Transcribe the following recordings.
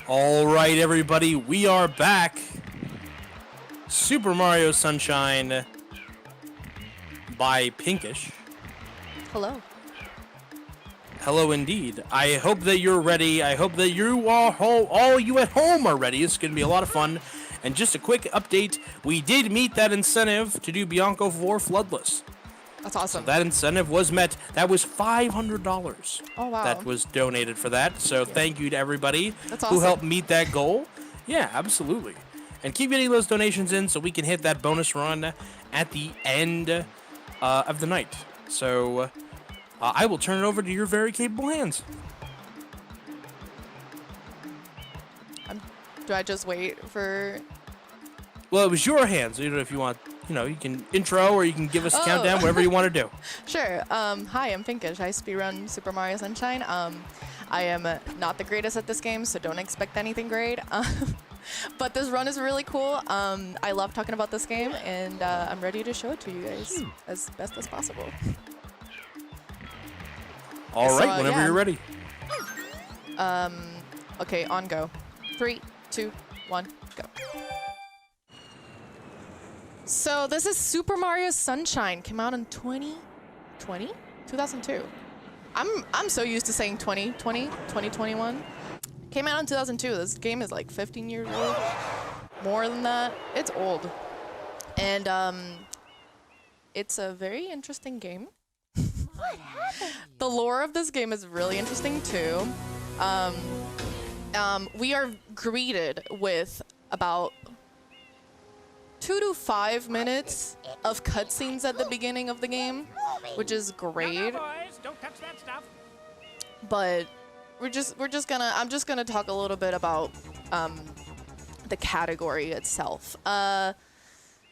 All right, everybody, we are back. Super Mario Sunshine by Pinkish. Hello. Hello, indeed. I hope that you're ready. I hope that you all you at home are ready. It's going to be a lot of fun. And just a quick update, we did meet that incentive to do BIANCO for Floodless. That's awesome. So that incentive was met. That was $500. Oh, wow. That was donated for that. So thank you to everybody who helped meet that goal. Yeah, absolutely. And keep getting those donations in so we can hit that bonus run at the end of the night. So I will turn it over to your very capable hands. Do I just wait for... Well, it was your hands. You know, if you want... You know, you can intro or you can give us a countdown, whatever you want to do. Sure. Hi, I'm Pinkish. I speedrun Super Mario Sunshine. I am not the greatest at this game, so don't expect anything great. But this run is really cool. I love talking about this game, and I'm ready to show it to you guys as best as possible. All right, whenever you're ready. Okay, on go. 3, 2, 1, go. So this is Super Mario Sunshine. Came out in 2002. I'm so used to saying 2020, 2021. Came out in 2002. This game is like 15 years old. More than that. It's old. And it's a very interesting game. The lore of this game is really interesting too. We are greeted with about 2 to 5 minutes of cutscenes at the beginning of the game, which is great. No, boys, don't touch that stuff. But I'm just gonna talk a little bit about the category itself.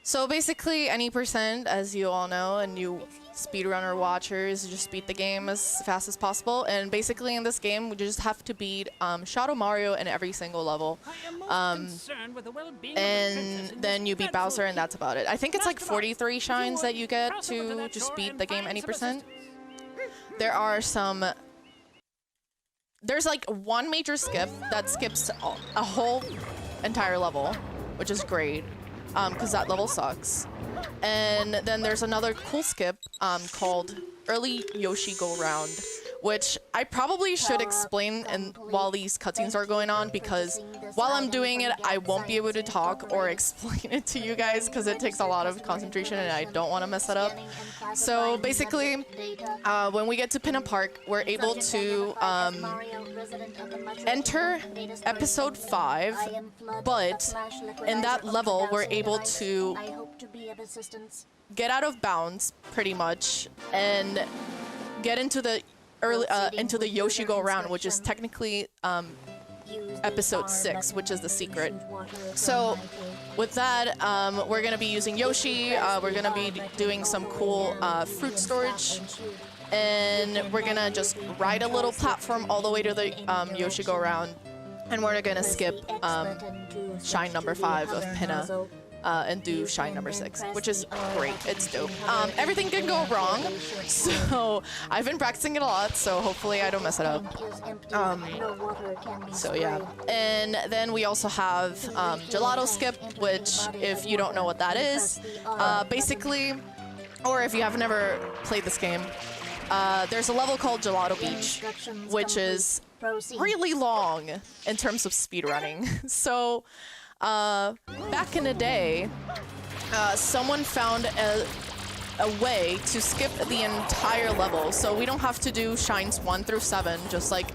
So basically, any percent, as you all know, and you speedrunner watchers just beat the game as fast as possible. And basically, in this game, we just have to beat Shadow Mario in every single level. And then you beat Bowser, and that's about it. I think it's like 43 shines that you get to just beat the game any percent. There are some... There's like one major skip that skips a whole entire level, which is great. Because that level sucks. And then there's another cool skip called Early Yoshi Go Round, which I probably should explain while these cutscenes are going on, because while I'm doing it, I won't be able to talk or explain it to you guys because it takes a lot of concentration and I don't want to mess it up. So basically, when we get to Pinna Park, we're able to enter episode 5, but in that level, we're able to get out of bounds, pretty much, and get into the Yoshi Go Round, which is technically episode 6, which is the secret. So with that, we're gonna be using Yoshi. We're gonna be doing some cool fruit storage, and we're gonna just ride a little platform all the way to the Yoshi Go Round, and we're gonna skip shine number 5 of Pinna. And do shine number 6, which is great. It's dope. Everything can go wrong, so I've been practicing it a lot, so hopefully I don't mess it up. So yeah. And then we also have Gelato Skip, which, if you don't know what that is, basically, or if you have never played this game, there's a level called Gelato Beach, which is really long in terms of speedrunning. So back in the day, someone found a way to skip the entire level, so we don't have to do shines 1 through 7, just like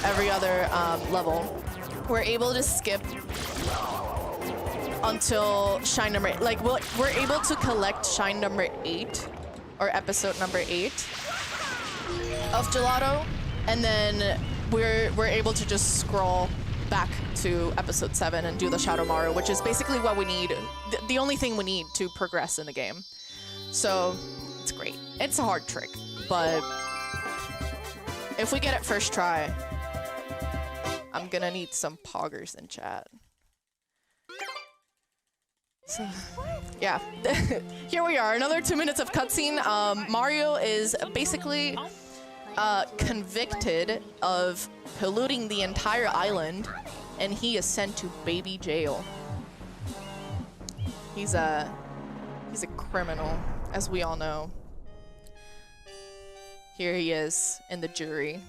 every other level. We're able to skip until shine number 8. Like, we're able to collect shine number 8, or episode number 8 of Gelato, and then we're able to just scroll back to episode 7 and do the Shadow Mario, which is basically what we need, the only thing we need to progress in the game. So it's great. It's a hard trick, but if we get it first try, I'm gonna need some poggers in chat. So, yeah. Here we are, another 2 minutes of cutscene. Mario is basically convicted of polluting the entire island and he is sent to baby jail. He's a criminal, as we all know. Here he is in the jury.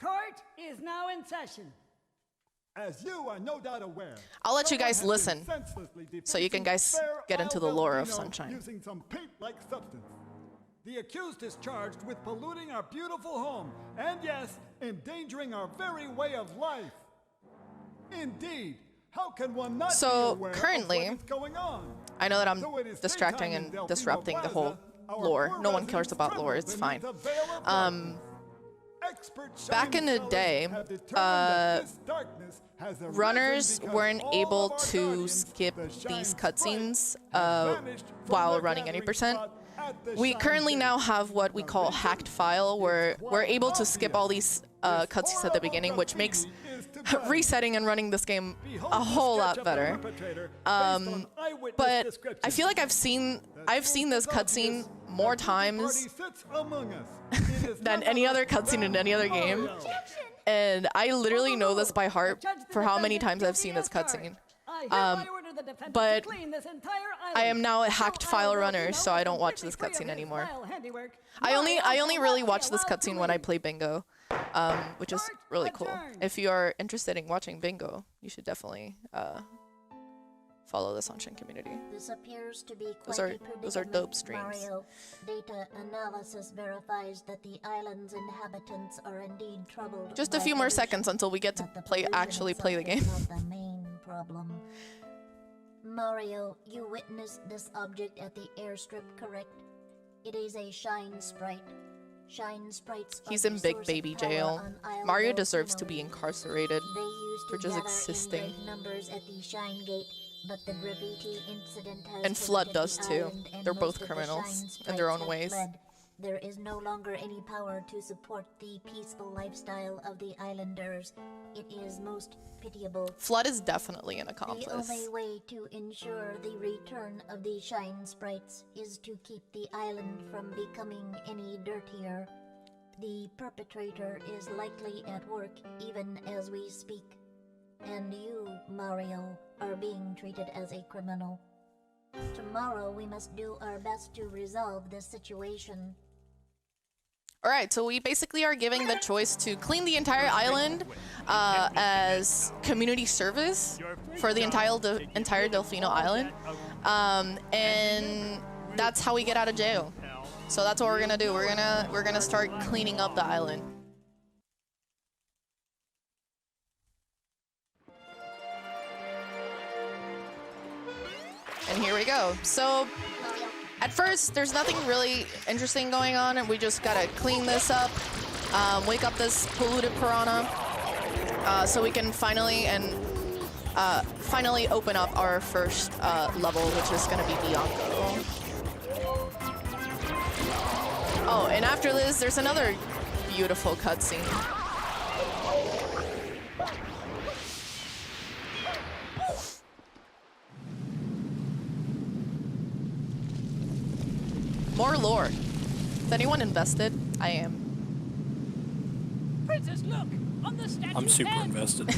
Court is now in session. As you are no doubt aware, I'll let you guys listen so you can guys get into the lore of Sunshine. Using some paint-like substance. The accused is charged with polluting our beautiful home and, yes, endangering our very way of life. Indeed, how can one not be aware currently, of what is going on? I know that I'm distracting and disrupting the whole lore. No one cares about lore, it's fine. Back in the day, runners weren't able to skip these cutscenes while running any percent. We currently now have what we call hacked file, where we're able to skip all these cutscenes at the beginning, which makes resetting and running this game a whole lot better. But I feel like I've seen this cutscene more times than any other cutscene in any other game, and I literally know this by heart for how many times I've seen this cutscene. But I am now a hacked file runner, so I don't watch this cutscene anymore. I only really watch this cutscene when I play bingo, which is really cool. If you are interested in watching bingo, you should definitely follow the Sunshine community. This appears to be quite those are dope streams. Mario. Data analysis verifies that the island's inhabitants are indeed troubled. Just a few more seconds until we get to actually play the game. Not the main problem. Mario, you witnessed this object at the airstrip, correct? It is a shine sprite. Shine sprites. He's in big baby jail. Mario deserves to be incarcerated for just existing. Numbers at the shine gate. But the graffiti incident has and Flood does too. They're both criminals in their own ways. There is no longer any power to support the peaceful lifestyle of the islanders. It is most pitiable. Flood is definitely an accomplice. The only way to ensure the return of the shine sprites is to keep the island from becoming any dirtier. The perpetrator is likely at work even as we speak. And you, Mario, are being treated as a criminal. Tomorrow we must do our best to resolve this situation. Alright, so we basically are giving the choice to clean the entire island as community service for the entire Delfino Island. And that's how we get out of jail. So that's what we're gonna do. We're gonna start cleaning up the island. And here we go. So, at first, there's nothing really interesting going on, and we just gotta clean this up, wake up this polluted piranha, so we can finally open up our first level, which is gonna be Bianco. Oh, and after this, there's another beautiful cutscene. More lore. Is anyone invested? I am. Princess, look! On the statue's I'm super head. invested.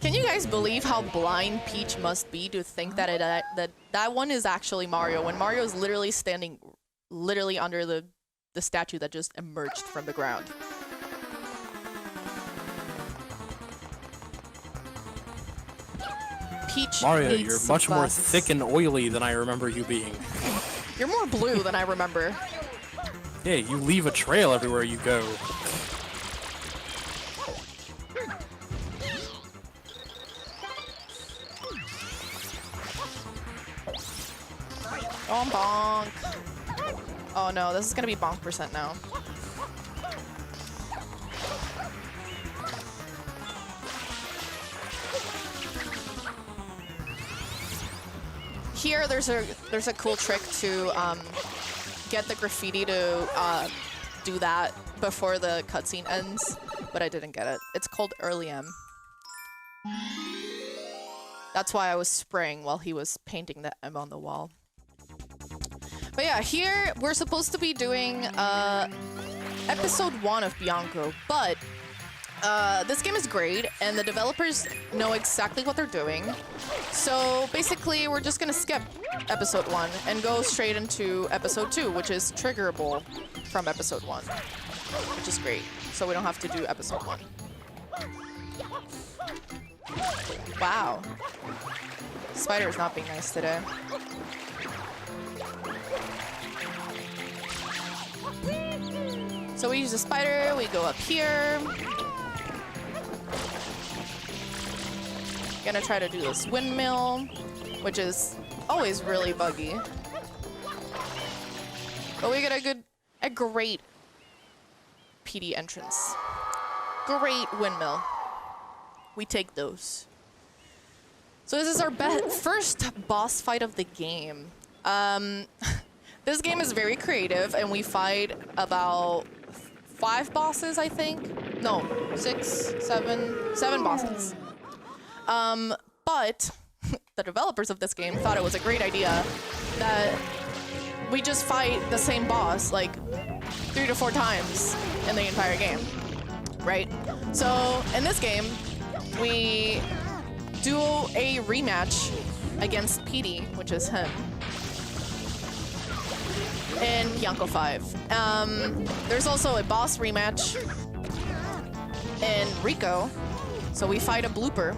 Can you guys believe how blind Peach must be to think that that one is actually Mario, when Mario is literally standing under the statue that just emerged from the ground? Peach Mario, needs you're some much more glasses. thick and oily than I remember you being. You're more blue than I remember. Yeah, you leave a trail everywhere you go. Oh, bonk. Oh no, this is gonna be bonk percent now. Here, there's a cool trick to get the graffiti to do that before the cutscene ends, but I didn't get it. It's called Early M. That's why I was spraying while he was painting the M on the wall. But yeah, here we're supposed to be doing episode 1 of Bianco, but this game is great and the developers know exactly what they're doing. So basically we're just gonna skip episode 1 and go straight into episode 2, which is triggerable from episode 1, which is great. So we don't have to do episode 1. Wow. Spider is not being nice today. So we use the spider, we go up here. Gonna try to do this windmill, which is always really buggy. But we get a great PD entrance. Great windmill. We take those. So this is our first boss fight of the game. This game is very creative and we fight about 5 bosses, I think. No, 6, 7 bosses. But the developers of this game thought it was a great idea that we just fight the same boss like 3 to 4 times in the entire game, right? So in this game, we do a rematch against PD, which is him, in Bianco 5. There's also a boss rematch in RICCO, so we fight a blooper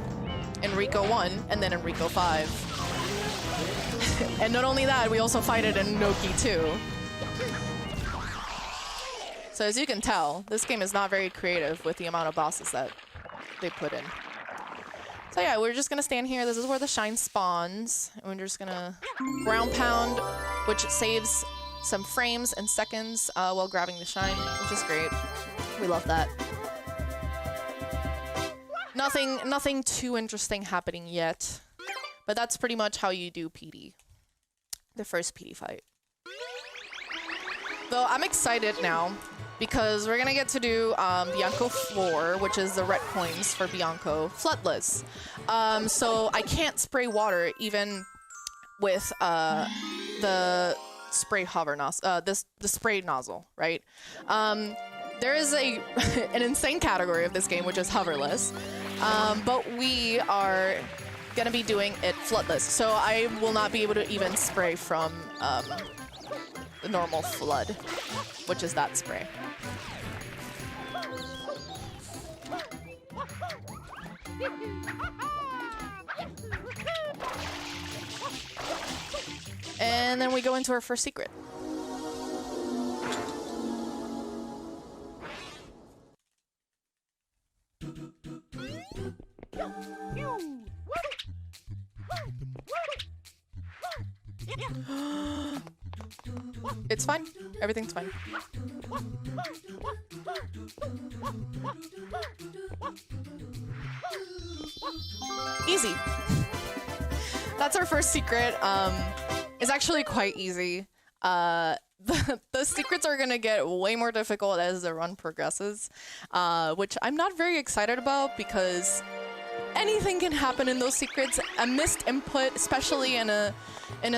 in RICCO 1 and then in RICCO 5. And not only that, we also fight it in Noki 2. So as you can tell, this game is not very creative with the amount of bosses that they put in. So yeah, we're just gonna stand here. This is where the shine spawns. And we're just gonna ground pound, which saves some frames and seconds while grabbing the shine, which is great. We love that. Nothing too interesting happening yet, but that's pretty much how you do PD. The first PD fight. Though I'm excited now because we're gonna get to do Bianco 4, which is the red coins for Bianco, floodless. So I can't spray water even with the spray hover nozzle, the spray nozzle, right? There is an insane category of this game, which is hoverless, but we are gonna be doing it floodless, so I will not be able to even spray from the normal flood, which is that spray. And then we go into our first secret. It's fine. Everything's fine. Easy. That's our first secret. It's actually quite easy. The secrets are gonna get way more difficult as the run progresses, which I'm not very excited about because anything can happen in those secrets. A missed input, especially in a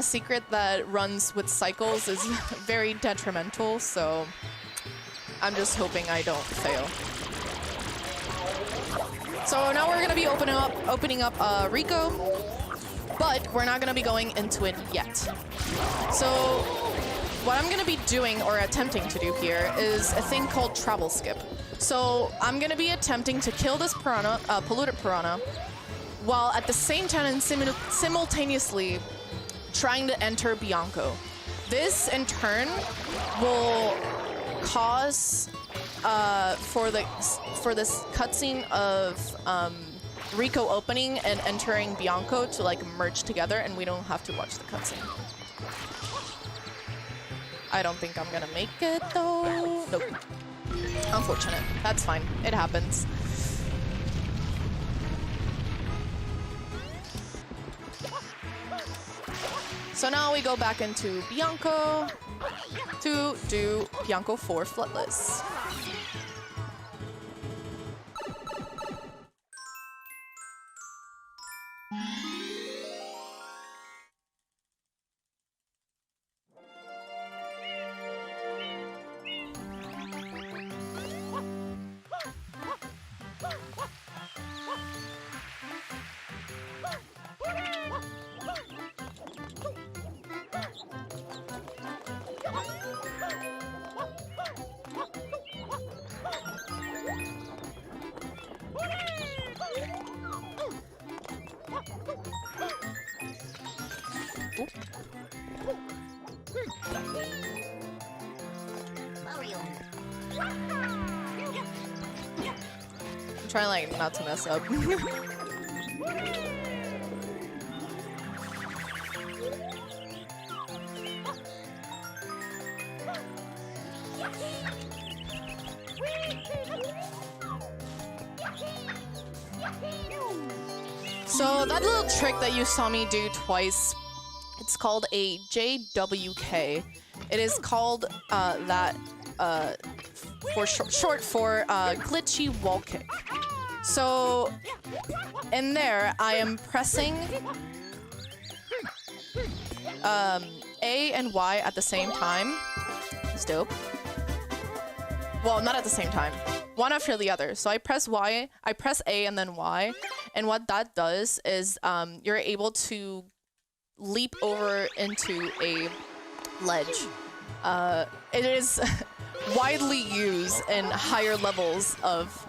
secret that runs with cycles, is very detrimental, so I'm just hoping I don't fail. So now we're gonna be opening up RICCO, but we're not gonna be going into it yet. So what I'm gonna be doing or attempting to do here is a thing called travel skip. So I'm gonna be attempting to kill this piranha, polluted piranha, while at the same time and simultaneously trying to enter Bianco. This in turn will cause for this cutscene of RICCO opening and entering Bianco to like merge together, and we don't have to watch the cutscene. I don't think I'm gonna make it though. Nope. Unfortunate. That's fine. It happens. So now we go back into Bianco to do Bianco 4 Floodless. Mario. I'm trying like not to mess up. So that little trick that you saw me do twice, it's called a JWK. It is called that for short for glitchy wall kick. So in there, I am pressing A and Y at the same time. It's dope. Well, not at the same time. One after the other. So I press Y, I press A and then Y. And what that does is you're able to leap over into a ledge. It is widely used in higher levels of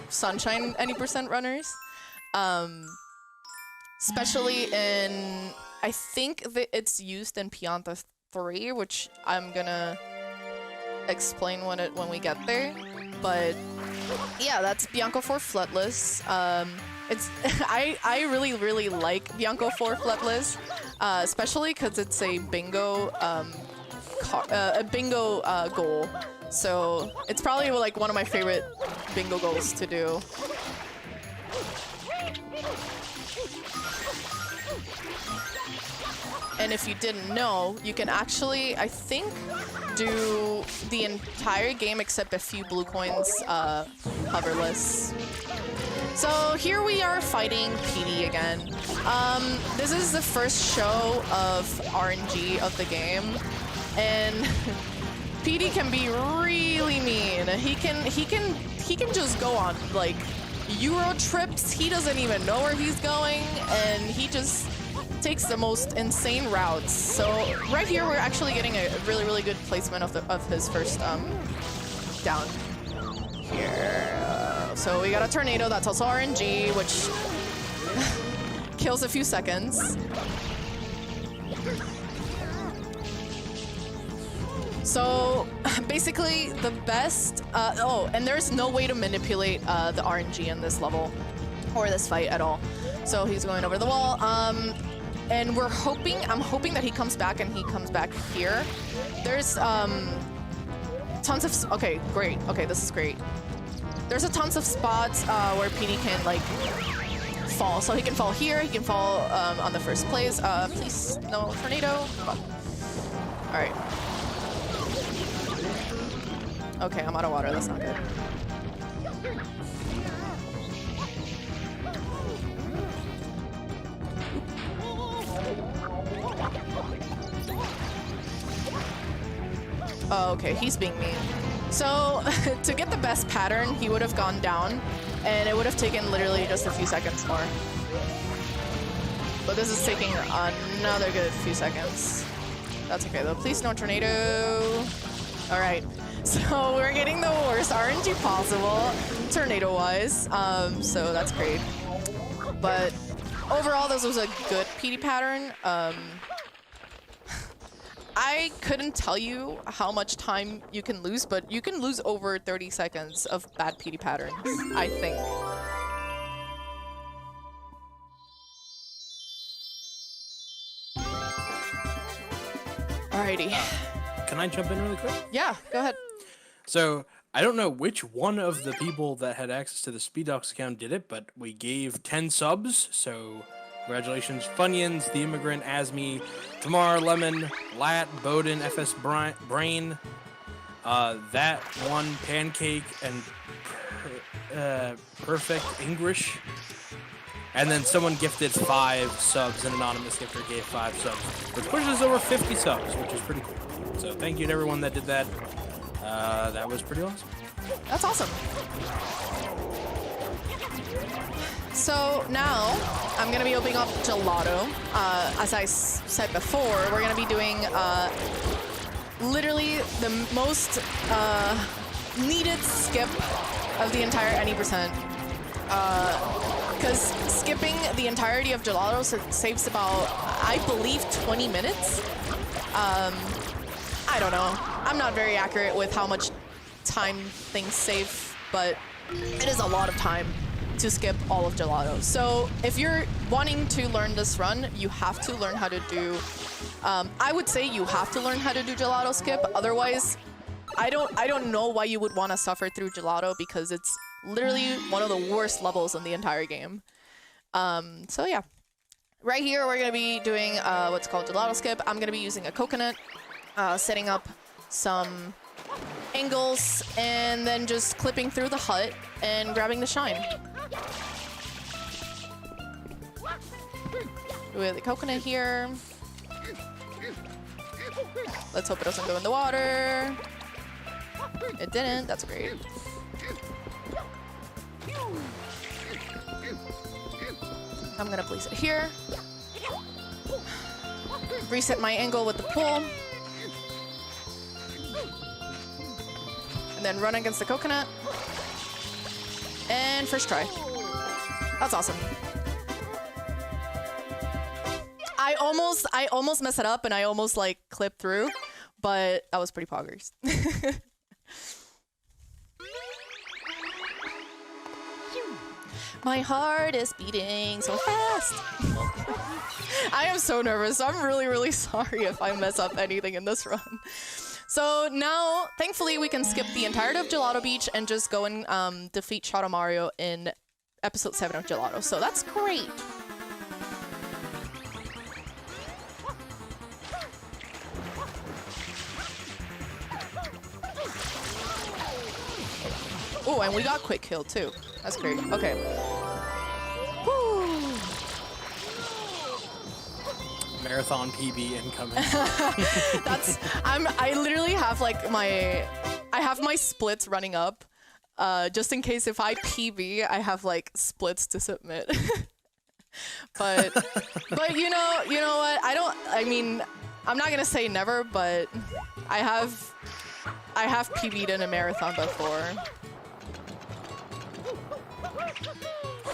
Sunshine any % runners. Especially in, I think that it's used in PIANTA 3, which I'm gonna explain when we get there. But yeah, that's BIANCO 4 Fletless. It's I really like BIANCO 4 Fletless, especially because it's a bingo goal. So it's probably like one of my favorite bingo goals to do. And if you didn't know, you can actually, I think, do the entire game except a few blue coins hoverless. So here we are fighting PD again. This is the first show of RNG of the game, and PD can be really mean. He can just go on like Euro trips. He doesn't even know where he's going, and he just takes the most insane routes. So right here, we're actually getting a really good placement of his first down here. So we got a tornado that's also RNG, which kills a few seconds. So basically the best, oh, and there's no way to manipulate the RNG in this level or this fight at all. So he's going over the wall. And I'm hoping that he comes back and he comes back here. There's tons of, okay, great. Okay, this is great. There's a tons of spots where PD can like fall. So he can fall here, he can fall on the first place. Please, no tornado. Come on. All right. Okay, I'm out of water, that's not good. Oh, okay, he's being mean. So, to get the best pattern, he would have gone down, and it would have taken literally just a few seconds more. But this is taking another good few seconds. That's okay though. Please no tornado. All right, so we're getting the worst RNG possible, tornado-wise. So that's great. But overall, this was a good PD pattern. I couldn't tell you how much time you can lose, but you can lose over 30 seconds of bad PD patterns, I think. Alrighty. Can I jump in really quick? Yeah, go ahead. So, I don't know which one of the people that had access to the SpeedDocs account did it, but we gave 10 subs, so congratulations. Funyuns, The Immigrant, Asmi, Tamar, Lemon, Lat, Bowden, FS Brain, That One, Pancake, and Perfect English. And then someone gifted 5 subs, an anonymous gifter gave 5 subs, which pushes us over 50 subs, which is pretty cool. So thank you to everyone that did that. That was pretty awesome. That's awesome. So now I'm gonna be opening up Gelato. As I said before, we're gonna be doing literally the most needed skip of the entire any %. Because skipping the entirety of Gelato saves about, I believe, 20 minutes. I don't know. I'm not very accurate with how much time things save, but it is a lot of time to skip all of Gelato. So if you're wanting to learn this run, you have to learn how to do, I would say you have to learn how to do Gelato skip. Otherwise, I don't know why you would want to suffer through Gelato, because it's literally one of the worst levels in the entire game. So yeah. Right here, we're going to be doing what's called Gelato skip. I'm going to be using a coconut, setting up some angles, and then just clipping through the hut and grabbing the shine. With the coconut here. Let's hope it doesn't go in the water. It didn't. That's great. I'm gonna place it here. Reset my angle with the pull. And then run against the coconut. And first try. That's awesome. I almost mess it up and I almost like clip through, but that was pretty poggers. My heart is beating so fast. I am so nervous. I'm really sorry if I mess up anything in this run. So now, thankfully, we can skip the entirety of Gelato Beach and just go and defeat Shadow Mario in episode 7 of Gelato. So that's great. Oh, and we got quick kill too. That's great. Okay. Woo. Marathon PB incoming. I literally have like I have my splits running up, just in case if I PB, I have like splits to submit. but you know what? I mean, I'm not gonna say never, but I have PB'd in a marathon before.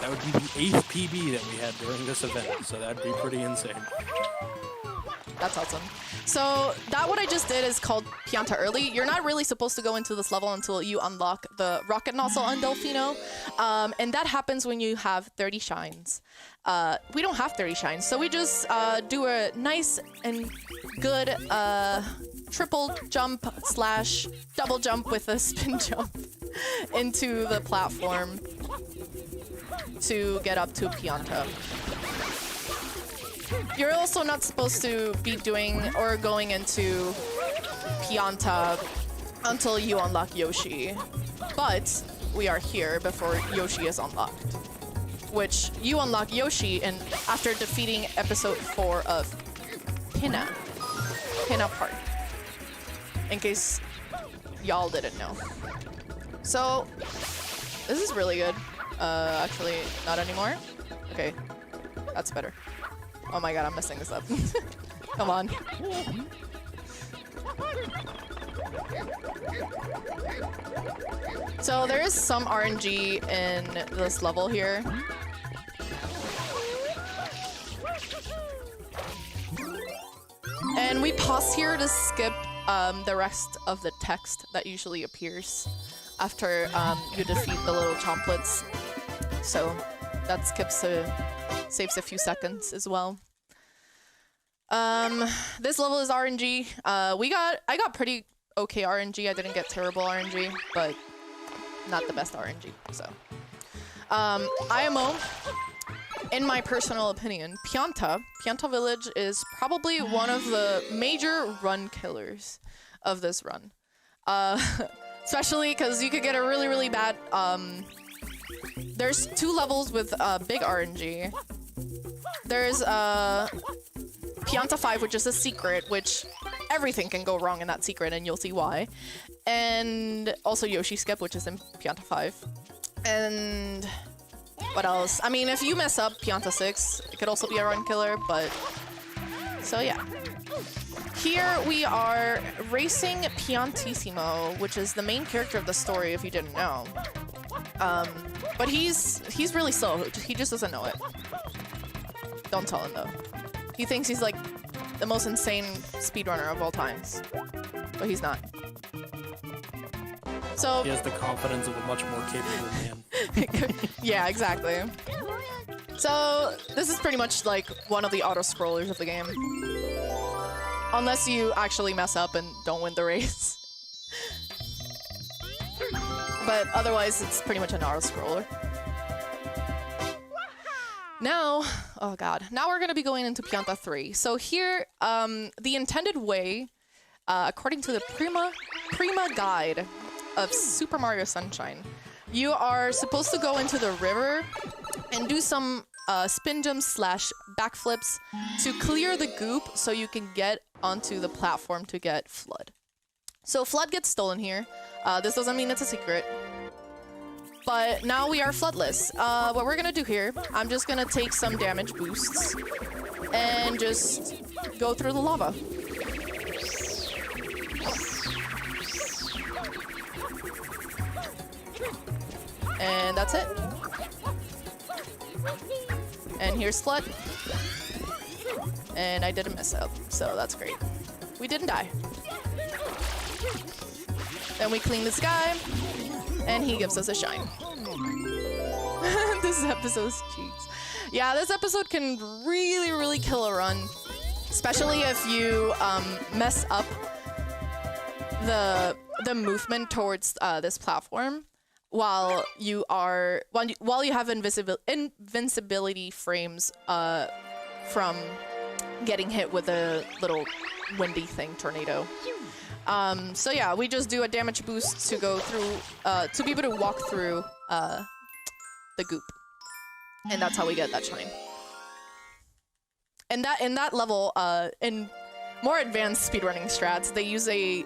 That would be the 8th PB that we had during this event, so that'd be pretty insane. That's awesome. So that what I just did is called Pianta Early. You're not really supposed to go into this level until you unlock the Rocket Nozzle on Delfino. And that happens when you have 30 shines. We don't have 30 shines, so we just do a nice and good triple jump / double jump with a spin jump into the platform to get up to Pianta. You're also not supposed to be doing or going into Pianta until you unlock Yoshi. But we are here before Yoshi is unlocked. Which you unlock Yoshi after defeating episode 4 of Pinna Park. In case y'all didn't know. So this is really good. Actually, not anymore. Okay, that's better. Oh my god, I'm messing this up. Come on. So there is some RNG in this level here. And we pause here to skip the rest of the text that usually appears after you defeat the little chomplets. So that saves a few seconds as well. This level is RNG. I got pretty okay RNG. I didn't get terrible RNG, but not the best RNG. So IMO, in my personal opinion, Pianta Village is probably one of the major run killers of this run. Especially because you could get a really bad there's 2 levels with big RNG. There's Pianta 5, which is a secret, which everything can go wrong in that secret, and you'll see why. And also Yoshi Skip, which is in Pianta 5. And what else? I mean, if you mess up Pianta 6, it could also be a run killer, but... So yeah. Here we are racing Piantissimo, which is the main character of the story, if you didn't know. But he's really slow. He just doesn't know it. Don't tell him though. He thinks he's like the most insane speedrunner of all times. But he's not. So he has the confidence of a much more capable man. yeah, exactly. So this is pretty much like one of the auto-scrollers of the game. Unless you actually mess up and don't win the race. But otherwise, it's pretty much an auto-scroller. Now, oh god, now we're gonna be going into Pianta 3. So here, the intended way, according to the Prima Guide of Super Mario Sunshine, you are supposed to go into the river and do some spin jumps / backflips to clear the goop so you can get onto the platform to get Flood. So Flood gets stolen here. This doesn't mean it's a secret. But now we are floodless. What we're gonna do here, I'm just gonna take some damage boosts and just go through the lava. And that's it. And here's Flood. And I didn't mess up, so that's great. We didn't die. Then we clean this guy. And he gives us a shine. This episode's cheeks. Yeah, this episode can really, really kill a run. Especially if you mess up the movement towards this platform while you have invincibility frames from getting hit with a little windy thing, tornado. So yeah, we just do a damage boost to go through, to be able to walk through the goop, and that's how we get that shine. And in that level, in more advanced speedrunning strats, they use a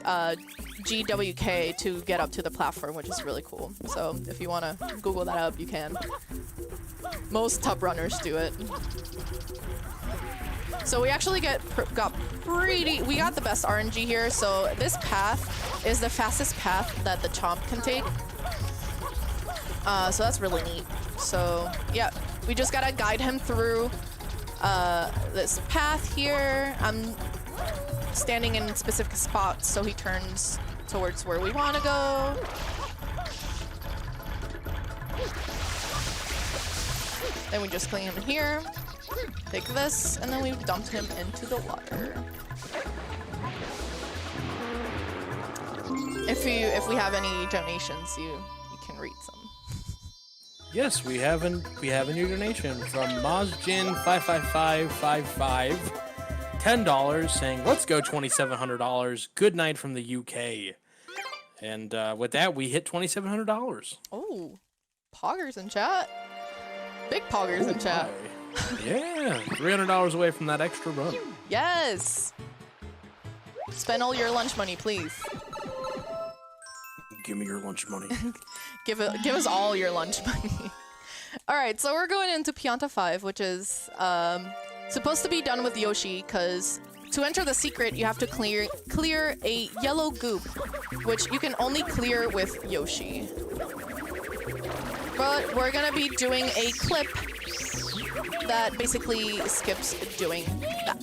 GWK to get up to the platform, which is really cool. So if you want to Google that up, you can. Most top runners do it. So we actually we got the best RNG here. So this path is the fastest path that the Chomp can take. So that's really neat. So yeah, we just gotta guide him through this path here. I'm standing in specific spots so he turns towards where we want to go. Then we just clean him in here. Take this, and then we dumped him into the water. If we have any donations, you can read some. Yes, we have a new donation from Mozjin55555, $10, saying, "Let's go $2,700. Good night from the UK." And with that, we hit $2,700. Oh, poggers in chat. Big poggers in chat. Yeah, $300 away from that extra run. Yes. Spend all your lunch money, please. Give me your lunch money. Give us all your lunch money. All right, so we're going into Pianta 5, which is supposed to be done with Yoshi, because to enter the secret, you have to clear a yellow goop, which you can only clear with Yoshi. But we're gonna be doing a clip that basically skips doing that.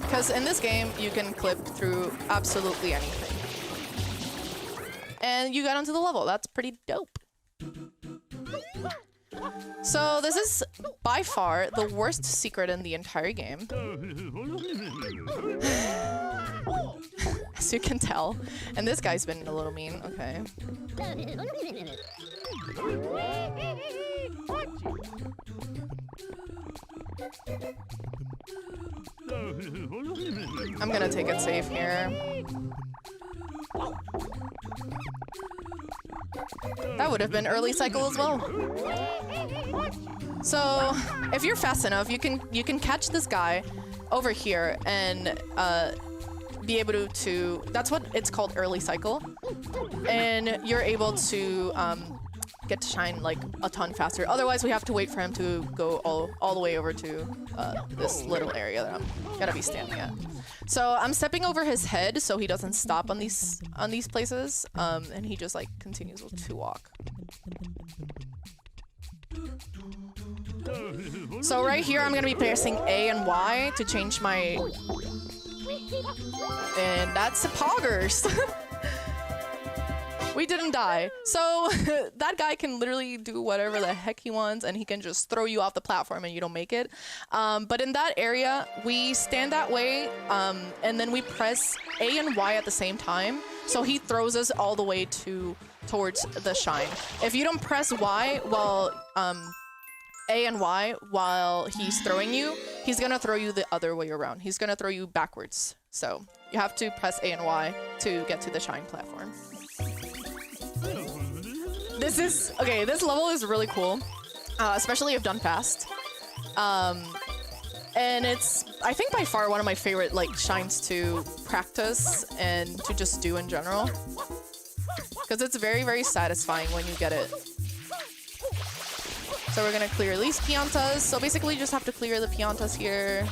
Because in this game, you can clip through absolutely anything. And you got onto the level. That's pretty dope. So this is by far the worst secret in the entire game. As you can tell. And this guy's been a little mean. Okay. I'm gonna take it safe here. That would have been early cycle as well. So if you're fast enough, you can catch this guy over here and be able to that's what it's called, early cycle. And you're able to get to shine like a ton faster. Otherwise, we have to wait for him to go all the way over to this little area that I'm gonna be standing at. So I'm stepping over his head so he doesn't stop on these places, and he just like continues to walk. So right here, I'm gonna be pressing A and Y to change my, and that's the poggers. We didn't die. So that guy can literally do whatever the heck he wants, and he can just throw you off the platform and you don't make it. But in that area, we stand that way, and then we press A and Y at the same time. So he throws us all the way towards the shine. If you don't press Y while A and Y while he's throwing you, he's gonna throw you the other way around. He's gonna throw you backwards. So you have to press A and Y to get to the shine platform. This level is really cool, especially if done fast. And it's, I think, by far one of my favorite like shines to practice and to just do in general. Because it's very, very satisfying when you get it. So we're gonna clear these piantas. So basically you just have to clear the piantas here.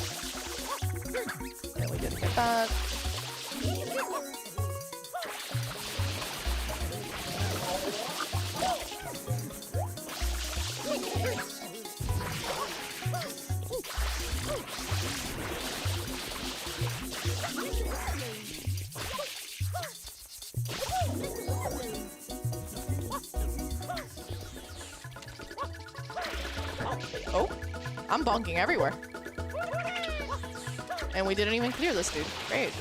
And we didn't get that. Oh, I'm bonking everywhere. And we didn't even clear this dude. Great.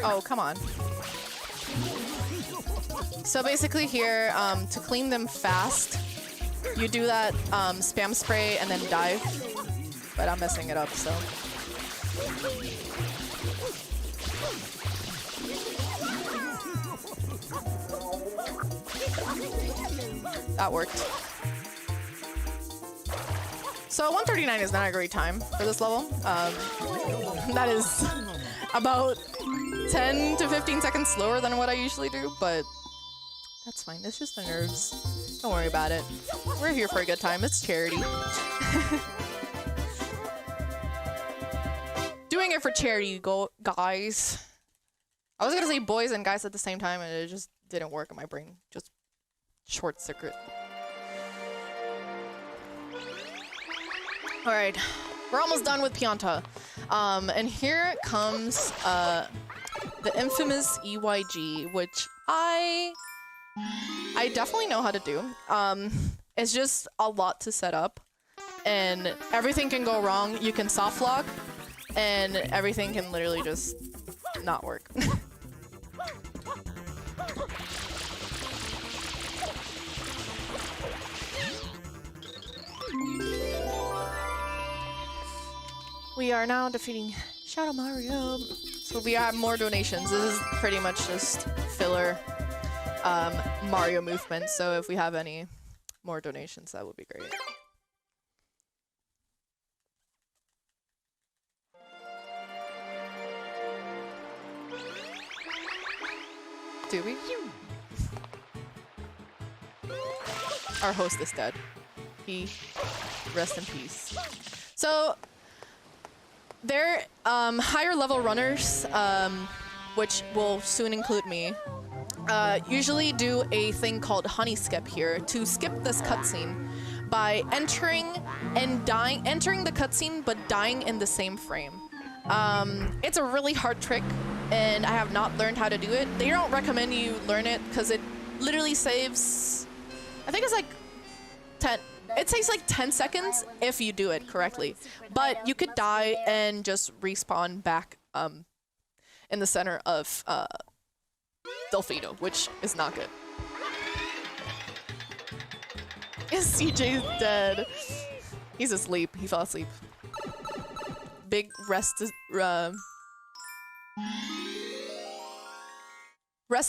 Oh, come on. So basically here, to clean them fast, you do that spam spray and then dive. But I'm messing it up, so. That worked. So 139 is not a great time for this level. That is about 10 to 15 seconds slower than what I usually do, but that's fine. It's just the nerves. Don't worry about it. We're here for a good time. It's charity. Doing it for charity, guys. I was gonna say boys and guys at the same time, and it just didn't work in my brain. Just short circuit. All right, we're almost done with Pianta. And here comes the infamous EYG, which I definitely know how to do. It's just a lot to set up, and everything can go wrong. You can soft lock, and everything can literally just not work. We are now defeating Shadow Mario. So we have more donations. This is pretty much just filler Mario movement. So if we have any more donations, that would be great. Do we? Our host is dead. He rest in peace. So they're higher level runners, which will soon include me, usually do a thing called honey skip here to skip this cutscene by entering the cutscene but dying in the same frame. It's a really hard trick, and I have not learned how to do it. They don't recommend you learn it because it literally saves, I think it's like 10. It takes like 10 seconds if you do it correctly, but you could die and just respawn back in the center of Delfino, which is not good. CJ's dead. He's asleep. He fell asleep. Big rested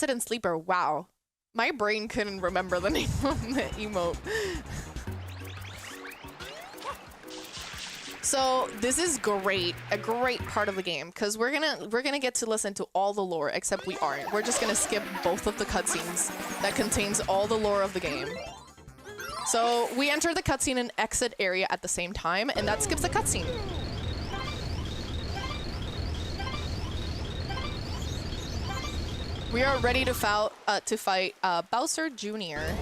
and sleeper. Wow. My brain couldn't remember the name of the emote. So this is great, a great part of the game, because we're gonna get to listen to all the lore, except we aren't. We're just gonna skip both of the cutscenes that contains all the lore of the game. So we enter the cutscene and exit area at the same time, and that skips the cutscene. We are ready to fight Bowser Jr.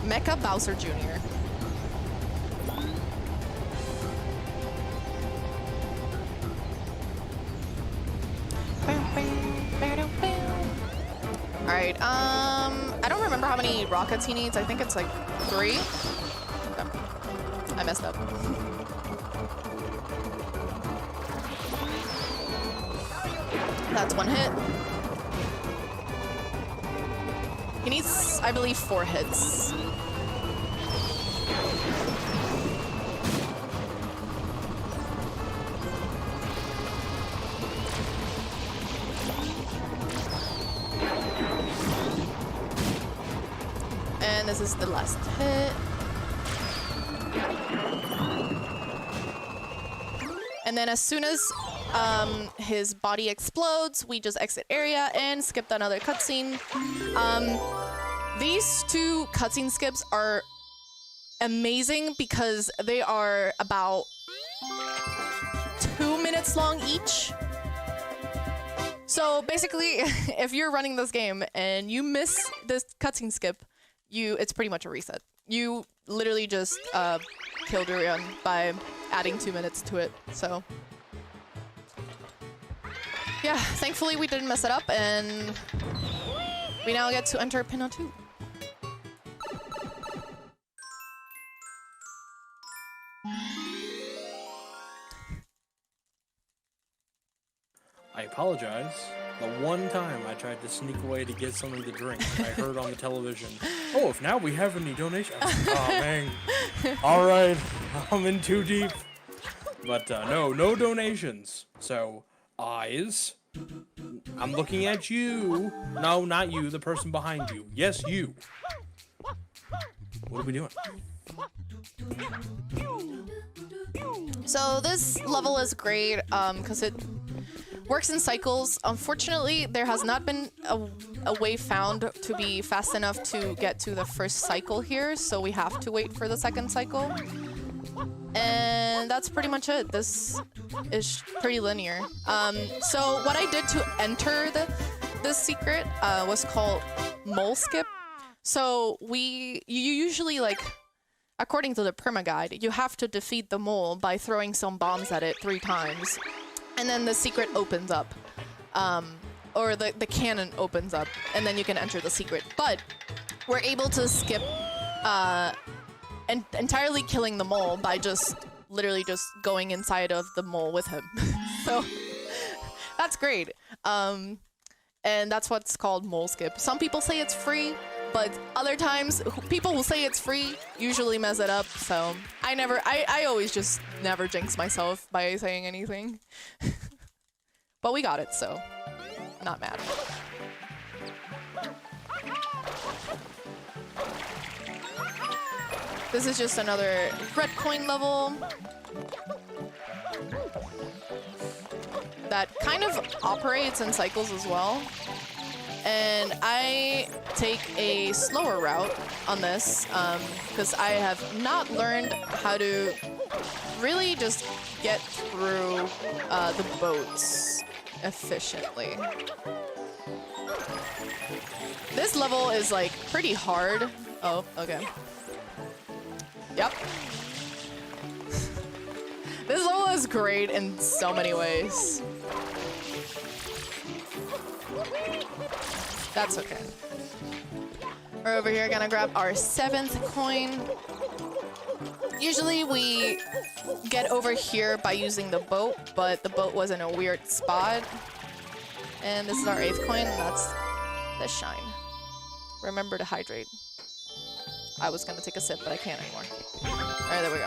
Mecha Bowser Jr. Alright, I don't remember how many rockets he needs. I think it's like 3. Okay. I messed up. That's 1 hit. He needs, I believe, 4 hits. And this is the last hit. And then as soon as his body explodes, we just exit area and skip another cutscene. These 2 cutscene skips are amazing because they are about 2 minutes long each. So basically, if you're running this game and you miss this cutscene skip, it's pretty much a reset. You literally just killed your run by adding 2 minutes to it, so. Yeah, thankfully we didn't mess it up, and we now get to enter PINNA 2. I apologize. The one time I tried to sneak away to get something to drink, I heard on the television, "Oh, if now we have any donations." Oh, man. All right, I'm in too deep. But no donations. So, eyes. I'm looking at you. No, not you, the person behind you. Yes, you. What are we doing? So this level is great because it works in cycles. Unfortunately, there has not been a way found to be fast enough to get to the first cycle here, so we have to wait for the second cycle. And that's pretty much it. This is pretty linear. So what I did to enter this secret was called mole skip. So you usually, like, according to the perma guide, you have to defeat the mole by throwing some bombs at it 3 times. And then the secret opens up. Or the cannon opens up, and then you can enter the secret. But we're able to skip and entirely killing the mole by literally just going inside of the mole with him. So that's great. And that's what's called mole skip. Some people say it's free, but other times people who say it's free usually mess it up. So I always just never jinx myself by saying anything. But we got it, so not mad. This is just another red coin level that kind of operates in cycles as well. And I take a slower route on this because I have not learned how to really just get through the boats efficiently. This level is like pretty hard. Oh, okay. Yep. This level is great in so many ways. That's okay. We're over here gonna grab our 7th coin. Usually we get over here by using the boat, but the boat was in a weird spot. And this is our 8th coin, and that's the shine. Remember to hydrate. I was gonna take a sip, but I can't anymore. Alright, there we go.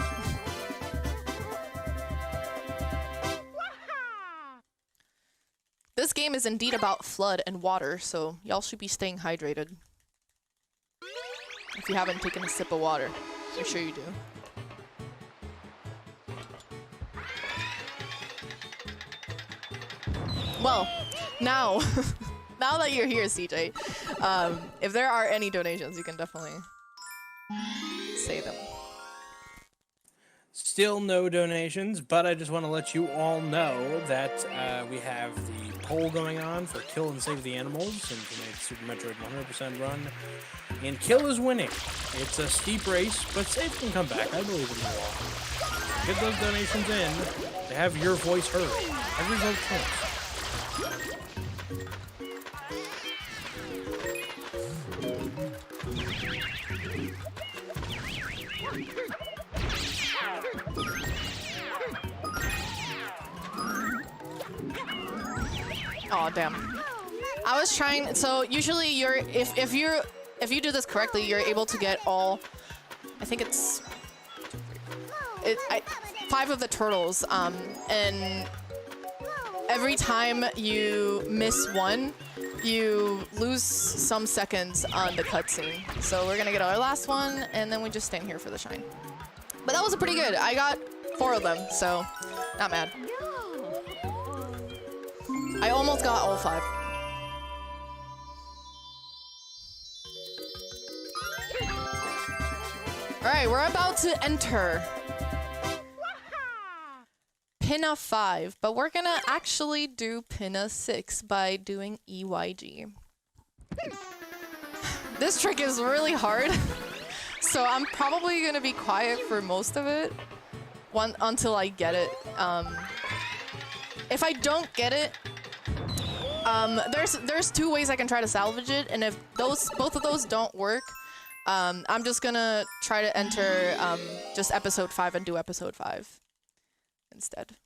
This game is indeed about flood and water, so y'all should be staying hydrated. if you haven't taken a sip of water. I'm sure you do. Well, now, now that you're here, CJ, if there are any donations, you can definitely say them. Still no donations, but I just want to let you all know that we have the poll going on for Kill and Save the Animals in tonight's Super Metroid 100% run. And Kill is winning. It's a steep race, but Save can come back. I believe in you all. Get those donations in to have your voice heard. Every vote counts. Oh damn! I was trying. So usually if you do this correctly, you're able to get all. I think it's 5 of the turtles. And every time you miss one, you lose some seconds on the cutscene. So we're gonna get our last one, and then we just stand here for the shine. But that was pretty good. I got 4 of them, so not mad. I almost got all 5. Alright, we're about to enter PINNA 5, but we're gonna actually do PINNA 6 by doing EYG. This trick is really hard, so I'm probably gonna be quiet for most of it until I get it. If I don't get it, there's 2 ways I can try to salvage it, and if both of those don't work, I'm just gonna try to enter just episode 5 and do episode 5 instead.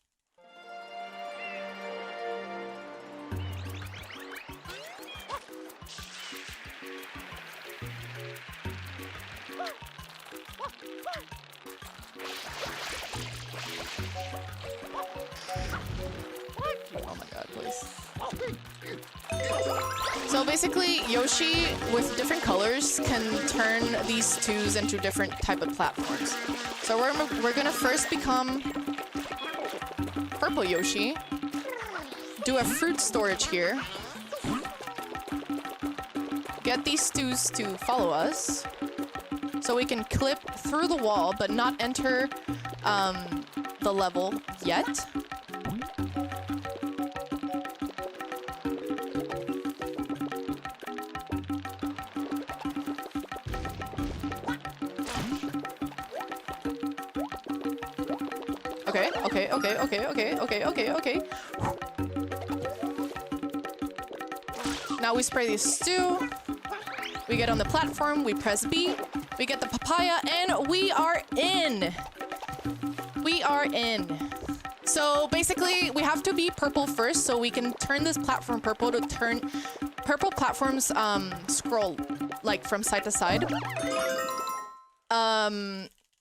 Oh my god, please. So basically, Yoshi with different colors can turn these 2s into different type of platforms. So we're gonna first become purple Yoshi, do a fruit storage here, get these 2s to follow us, so we can clip through the wall but not enter the level yet. Okay. Now we spray these 2. We get on the platform, we press B, we get the papaya, and we are in! We are in. So basically, we have to be purple first so we can turn this platform purple to turn... Purple platforms scroll, like, from side to side.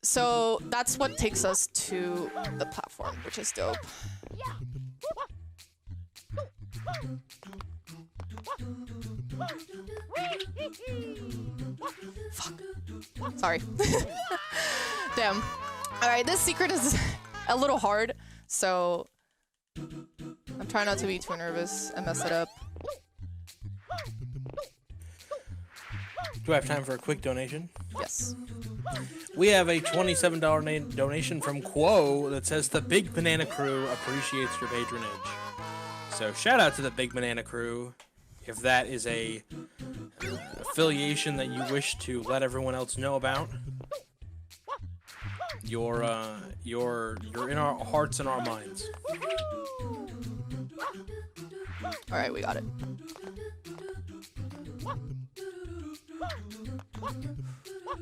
So that's what takes us to the platform, which is dope. Fuck. Sorry. Damn. Alright, this secret is a little hard, so I'm trying not to be too nervous and mess it up. Do I have time for a quick donation? Yes. We have a $27 donation from Quo that says the Big Banana Crew appreciates your patronage. So shout out to the Big Banana Crew. If that is a affiliation that you wish to let everyone else know about, you're in our hearts and our minds. All right, we got it.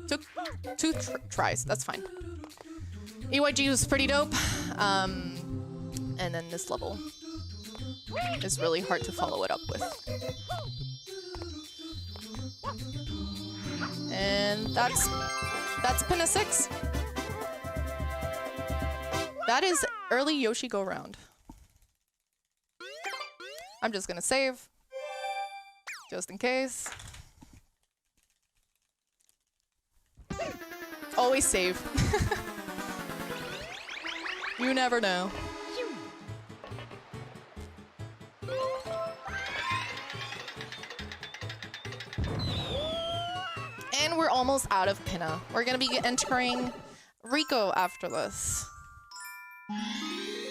Took 2 tries. That's fine. EYG was pretty dope. And then this level is really hard to follow it up with. And that's PINNA 6. That is early Yoshi go round. I'm just gonna save, just in case. always save. You never know. And we're almost out of Pinna. We're gonna be entering RICCO after this.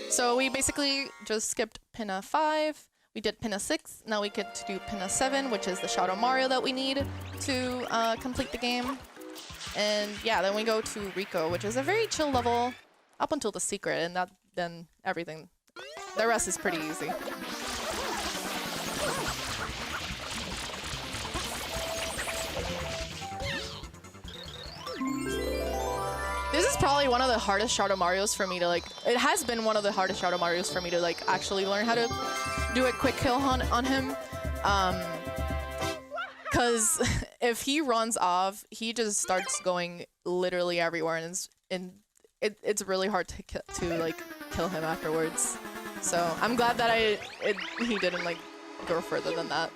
So we basically just skipped Pinna 5. We did Pinna 6. Now we get to do Pinna 7, which is the Shadow Mario that we need to complete the game. And yeah, then we go to RICCO, which is a very chill level up until the secret, and then everything. The rest is pretty easy. This is probably one of the hardest Shadow Marios for me to like. It has been one of the hardest Shadow Marios for me to like actually learn how to do a quick kill on him. Cause if he runs off, he just starts going literally everywhere, and it's really hard to like kill him afterwards. So I'm glad that he didn't like go further than that.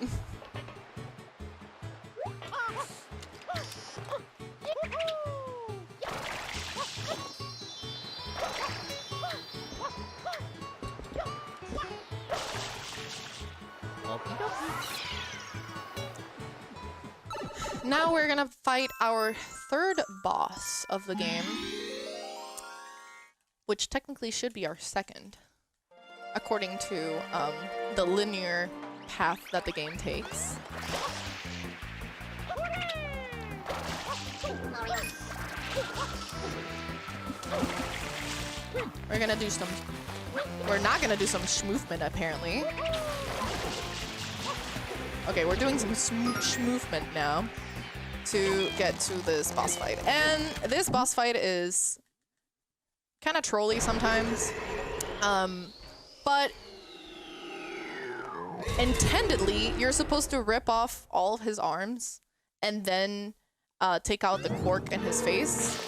Now we're gonna fight our third boss of the game, which technically should be our second, according to the linear path that the game takes. We're gonna do some... We're not gonna do some schmoofment, apparently. Okay, we're doing some schmoofment now to get to this boss fight. And this boss fight is kind of trolly sometimes. But intendedly, you're supposed to rip off all of his arms and then take out the cork in his face.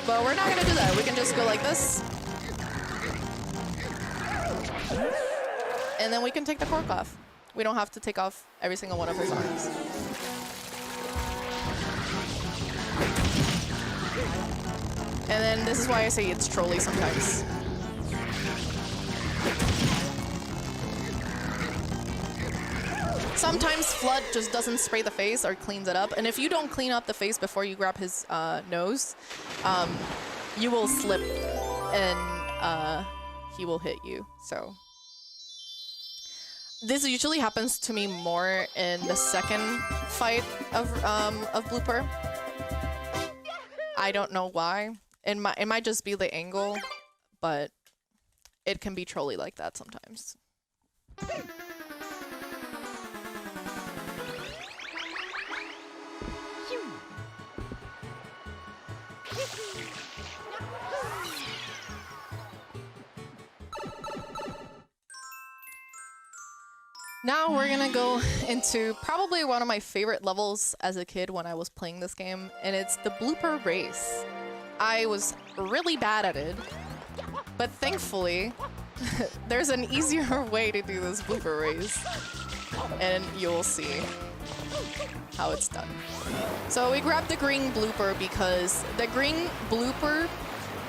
But we're not gonna do that. We can just go like this. And then we can take the cork off. We don't have to take off every single one of his arms. And then this is why I say it's trolly sometimes. Sometimes Flood just doesn't spray the face or cleans it up. And if you don't clean up the face before you grab his nose, you will slip and he will hit you. So this usually happens to me more in the second fight of Blooper. I don't know why. It might just be the angle, but it can be trolly like that sometimes. Now we're gonna go into probably one of my favorite levels as a kid when I was playing this game, and it's the blooper race. I was really bad at it, but thankfully there's an easier way to do this blooper race, and you'll see how it's done. So we grabbed the green blooper because the green blooper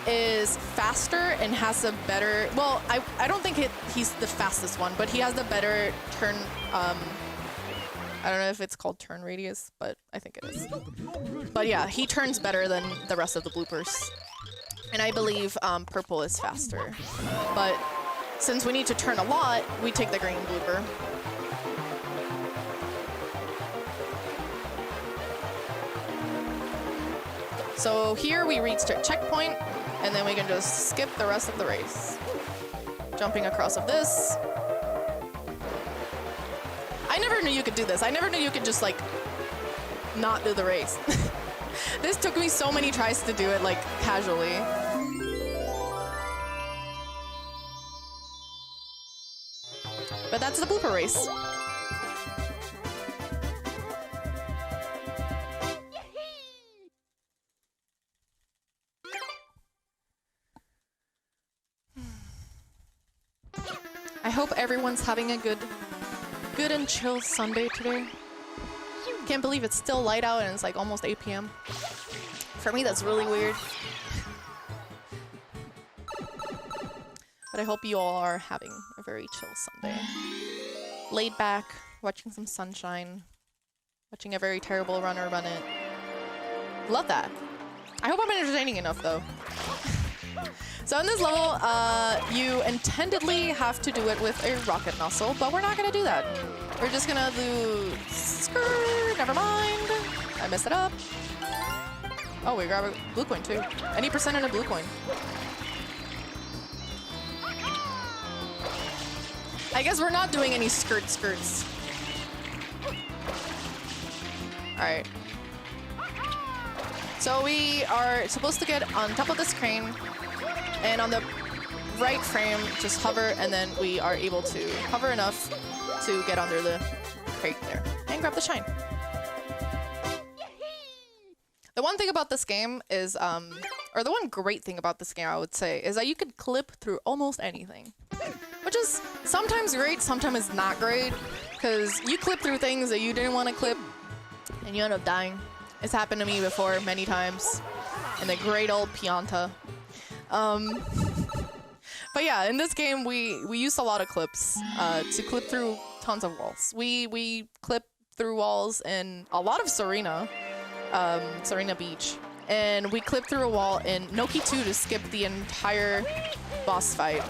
is faster and has a better, well, I don't think he's the fastest one, but he has the better turn, I don't know if it's called turn radius, but I think it is. But yeah, he turns better than the rest of the bloopers. And I believe purple is faster. But since we need to turn a lot, we take the green blooper. So here we reached a checkpoint, and then we can just skip the rest of the race. Jumping across of this. I never knew you could do this. I never knew you could just like not do the race. This took me so many tries to do it like casually. But that's the blooper race. I hope everyone's having a good and chill Sunday today. Can't believe it's still light out and it's like almost 8 p.m. For me, that's really weird. But I hope you all are having a very chill Sunday. Laid back, watching some sunshine, watching a very terrible runner run it. Love that. I hope I'm entertaining enough, though. So in this level, you intendedly have to do it with a rocket nozzle, but we're not gonna do that. We're just gonna do... Skirt, never mind. I messed it up. Oh, we grab a blue coin, too. Any percent in a blue coin. I guess we're not doing any skirts. Alright. So we are supposed to get on top of this crane, and on the right frame, just hover, and then we are able to hover enough to get under the crate there and grab the shine. The one thing about this game is, or the one great thing about this game, I would say, is that you could clip through almost anything. Which is sometimes great, sometimes not great, because you clip through things that you didn't want to clip, and you end up dying. It's happened to me before many times, in the great old PIANTA. But yeah, in this game, we used a lot of clips to clip through tons of walls. We clip through walls in a lot of Serena Beach, and we clipped through a wall in Noki 2 to skip the entire boss fight.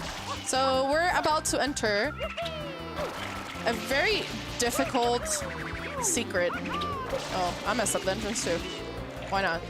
So we're about to enter a very difficult secret. Oh, I messed up the entrance too. Why not?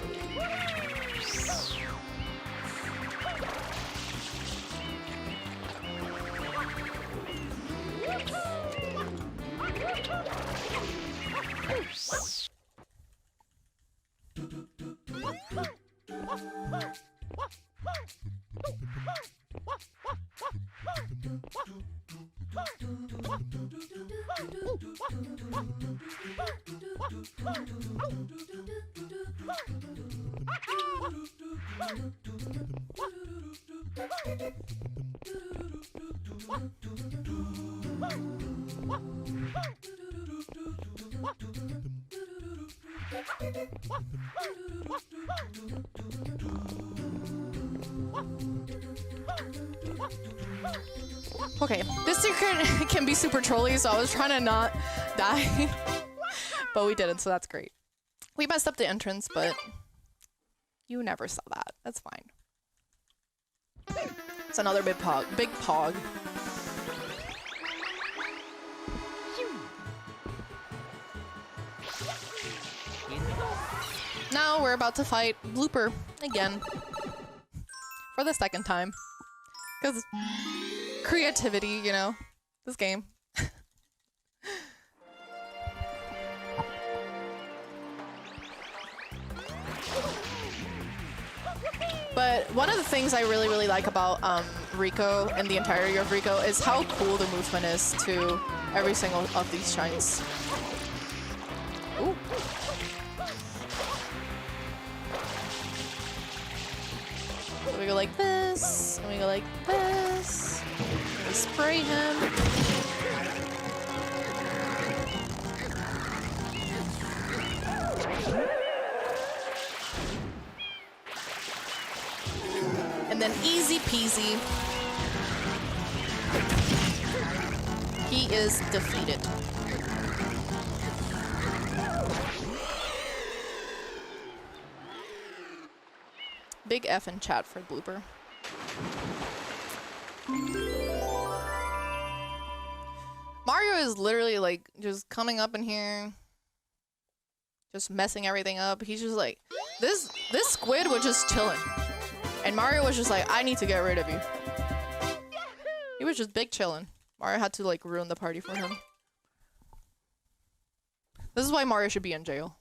Okay, this secret can be super trolly, so I was trying to not die. But we didn't, so that's great. We messed up the entrance, but you never saw that. That's fine. It's another big pog. Big pog. Now we're about to fight Blooper again. For the second time. Because creativity, you know, this game. But one of the things I really like about RICCO and the entirety of RICCO is how cool the movement is to every single of these shines. Ooh. So we go like this, and we go like this. We spray him. And then easy peasy, he is defeated. Big F in chat for Blooper. Mario is literally like just coming up in here, just messing everything up. He's just like, this squid was just chilling. And Mario was just like, I need to get rid of you. He was just big chillin'. Mario had to like ruin the party for him. This is why Mario should be in jail.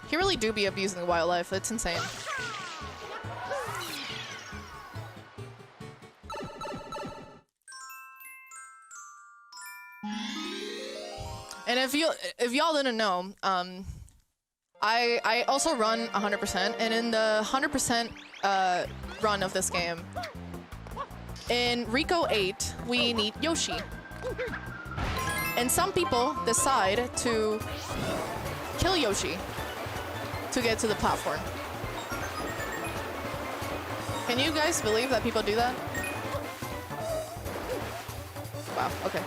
He really do be abusing the wildlife. It's insane. And if y'all didn't know, I also run 100%, and in the 100% run of this game, in RICCO 8, we need Yoshi. And some people decide to kill Yoshi to get to the platform. Can you guys believe that people do that? Wow, okay.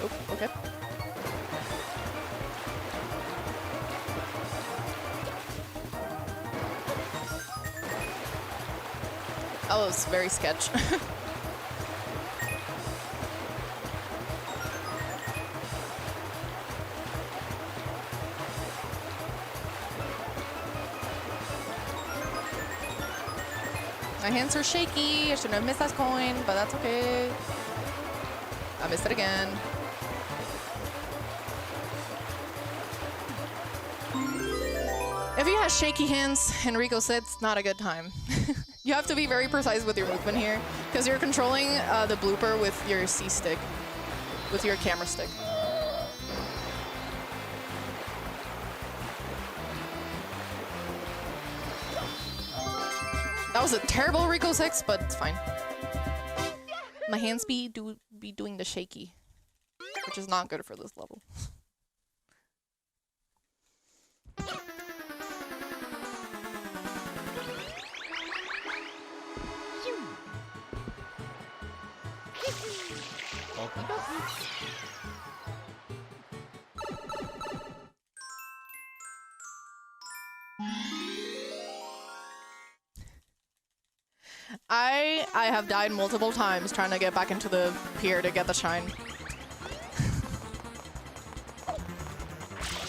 Oh, okay. That was very sketch. My hands are shaky. I shouldn't have missed that coin, but that's okay. I missed it again. If you have shaky hands, Enrico said it's not a good time. You have to be very precise with your movement here, because you're controlling the blooper with your C stick, with your camera stick. That was a terrible Rico 6, but it's fine. My hands be doing the shaky, which is not good for this level. I have died multiple times trying to get back into the pier to get the shine.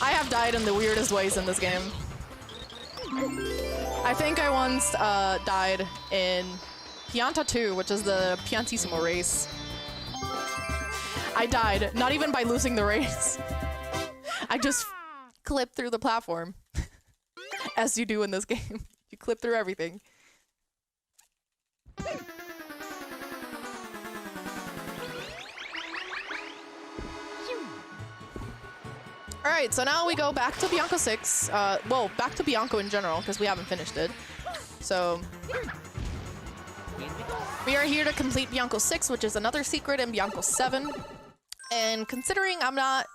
I have died in the weirdest ways in this game. I think I once died in PIANTA 2, which is the Piantissimo race. I died, not even by losing the race. I just clipped through the platform. As you do in this game. You clip through everything. Alright, so now we go back to Bianco 6. Well, back to Bianco in general, because we haven't finished it. So, we are here to complete Bianco 6, which is another secret in Bianco 7. And considering I'm not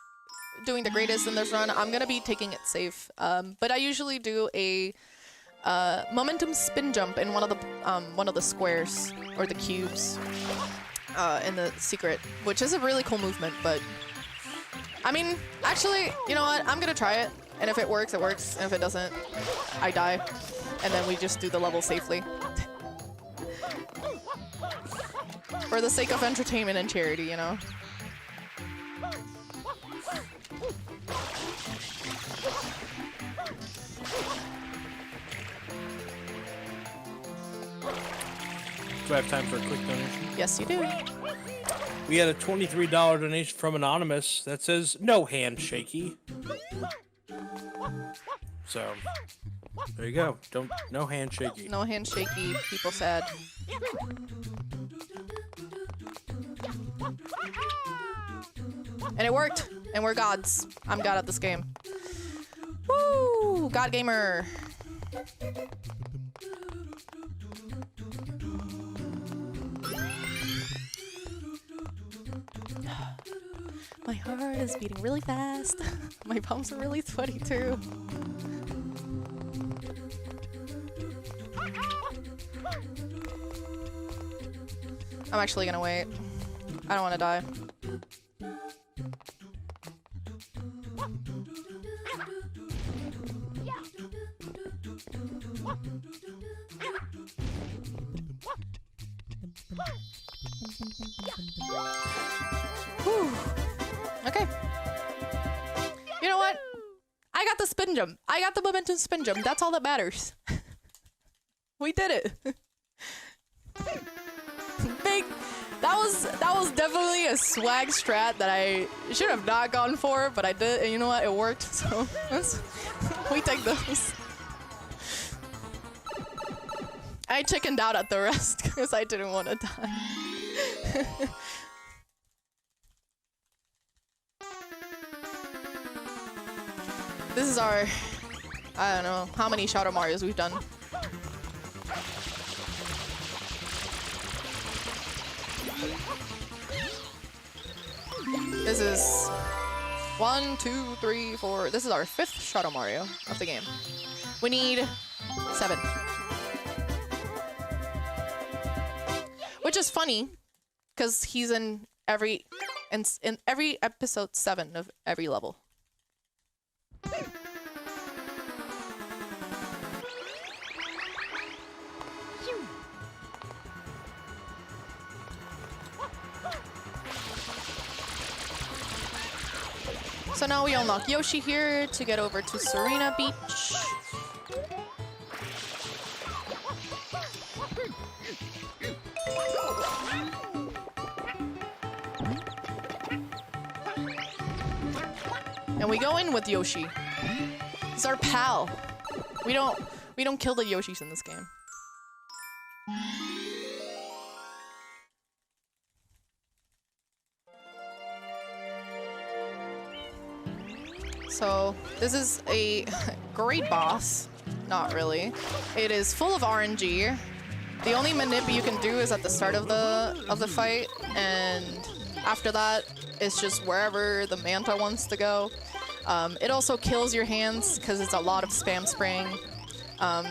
doing the greatest in this run, I'm gonna be taking it safe. But I usually do a momentum spin jump in one of the squares or the cubes in the secret, which is a really cool movement. But I mean, actually, you know what? I'm gonna try it, and if it works, it works, and if it doesn't, I die, and then we just do the level safely. For the sake of entertainment and charity, you know. Do I have time for a quick donation? Yes, you do. We had a $23 donation from Anonymous that says, no hand shaky. So, there you go. No hand shaky. No hand shaky, people sad. And it worked! And we're gods. I'm god at this game. Woo! God gamer! My heart is beating really fast. My palms are really sweaty too. I'm actually gonna wait. I don't want to die. Whew. Okay. You know what? I got the spin jump. I got the momentum spin jump. That's all that matters. We did it. Big. That was definitely a swag strat that I should have not gone for, but I did, and you know what? It worked. So we take those. I chickened out at the rest because I didn't want to die. This is our, I don't know how many Shadow Marios we've done. This is 1, 2, 3, 4. This is our 5th Shadow Mario of the game. We need 7. Which is funny, because he's in every episode 7 of every level. So now we unlock Yoshi here to get over to Serena Beach. And we go in with Yoshi. He's our pal. We don't kill the Yoshis in this game. So this is a great boss. Not really. It is full of RNG. The only manip you can do is at the start of the fight, and after that, it's just wherever the Manta wants to go. It also kills your hands because it's a lot of spam spraying.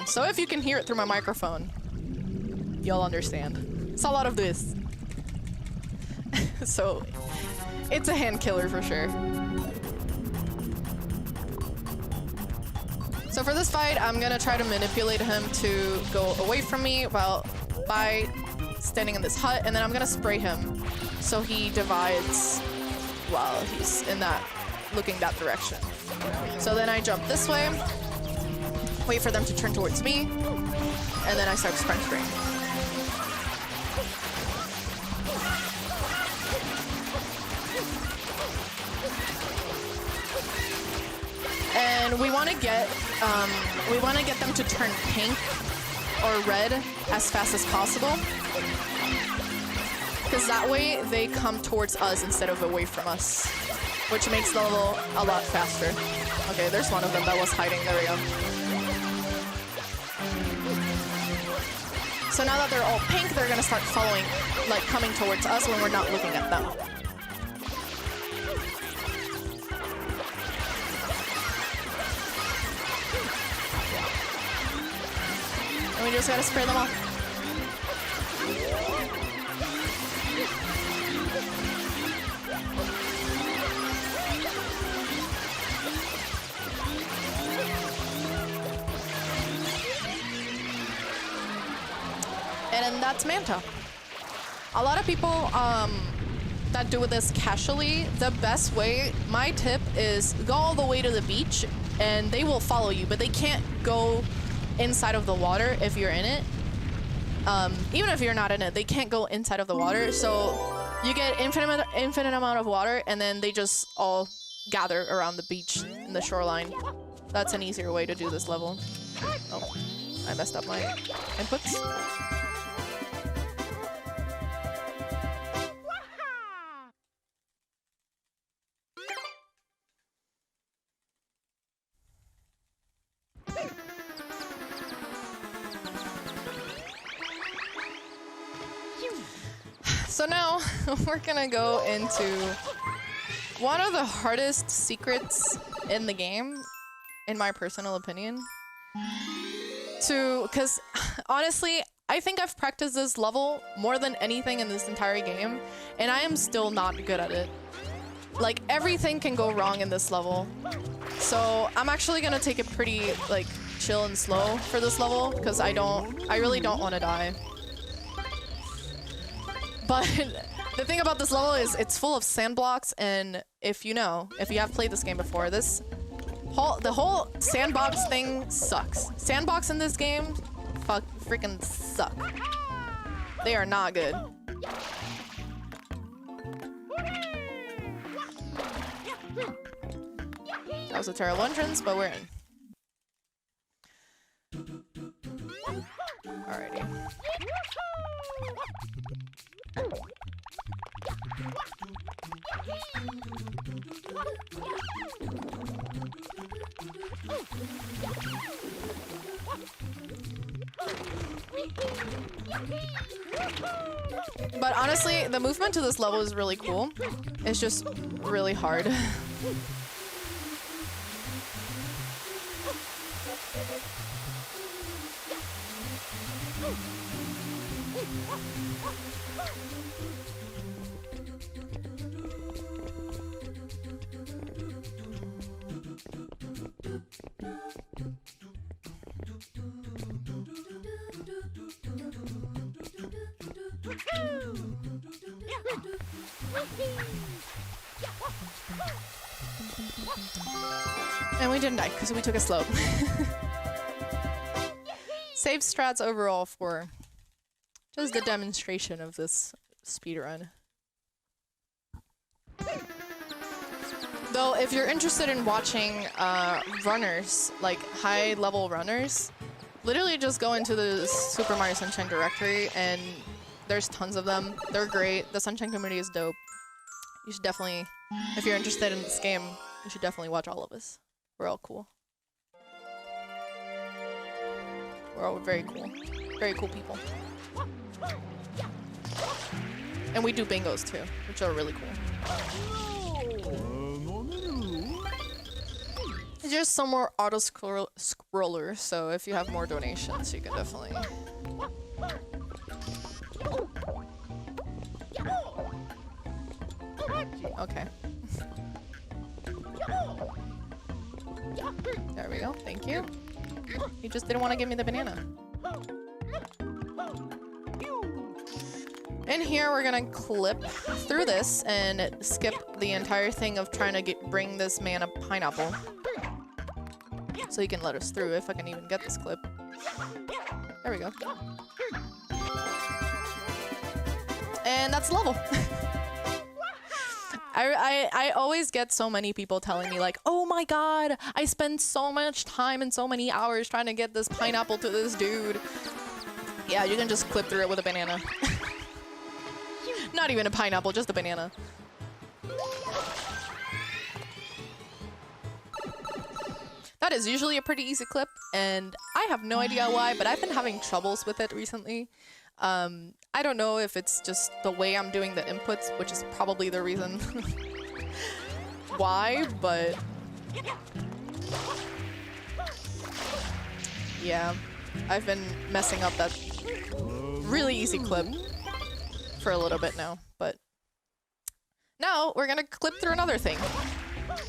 So if you can hear it through my microphone, you'll understand. It's a lot of this. So it's a hand killer for sure. So for this fight, I'm gonna try to manipulate him to go away from me by standing in this hut, and then I'm gonna spray him so he divides while he's looking that direction. So then I jump this way, wait for them to turn towards me, and then I start spraying. And we want to get them to turn pink or red as fast as possible, because that way they come towards us instead of away from us, which makes the level a lot faster. Okay, there's one of them that was hiding. There we go. So now that they're all pink, they're gonna start following, like coming towards us when we're not looking at them. And we just gotta spray them all. And then that's Manta. A lot of people that do this casually, the best way, my tip is go all the way to the beach and they will follow you, but they can't go inside of the water if you're in it. Even if you're not in it, they can't go inside of the water. So you get infinite amount of water, and then they just all gather around the beach in the shoreline. That's an easier way to do this level. Oh, I messed up my inputs. So now we're gonna go into one of the hardest secrets in the game, in my personal opinion. Because honestly, I think I've practiced this level more than anything in this entire game, and I am still not good at it. Like, everything can go wrong in this level. So I'm actually gonna take it pretty, like, chill and slow for this level, because I really don't want to die. But the thing about this level is it's full of sand blocks, and if you have played this game before, the whole sandbox thing sucks. Sandbox in this game freaking suck. They are not good. That was a terrible entrance, but we're in. Alrighty. But honestly, the movement to this level is really cool. It's just really hard. And we didn't die because we took a slope. Save strats overall for just the demonstration of this speedrun. Though, if you're interested in watching runners, like high-level runners, literally just go into the Super Mario Sunshine directory and there's tons of them. They're great. The Sunshine community is dope. You should definitely, if you're interested in this game, you should definitely watch all of us. We're all cool. We're all very cool. Very cool people. And we do bingos too, which are really cool. It's just some more auto-scroller, so if you have more donations, you can definitely... Okay. There we go, thank you. You just didn't want to give me the banana. In here, we're gonna clip through this and skip the entire thing of trying to bring this man a pineapple. So he can let us through if I can even get this clip. There we go. And that's the level. I always get so many people telling me like, oh my god, I spend so much time and so many hours trying to get this pineapple to this dude. Yeah, you can just clip through it with a banana. Not even a pineapple, just a banana. That is usually a pretty easy clip, and I have no idea why, but I've been having troubles with it recently. I don't know if it's just the way I'm doing the inputs, which is probably the reason why, but yeah, I've been messing up that really easy clip for a little bit now, but now we're gonna clip through another thing.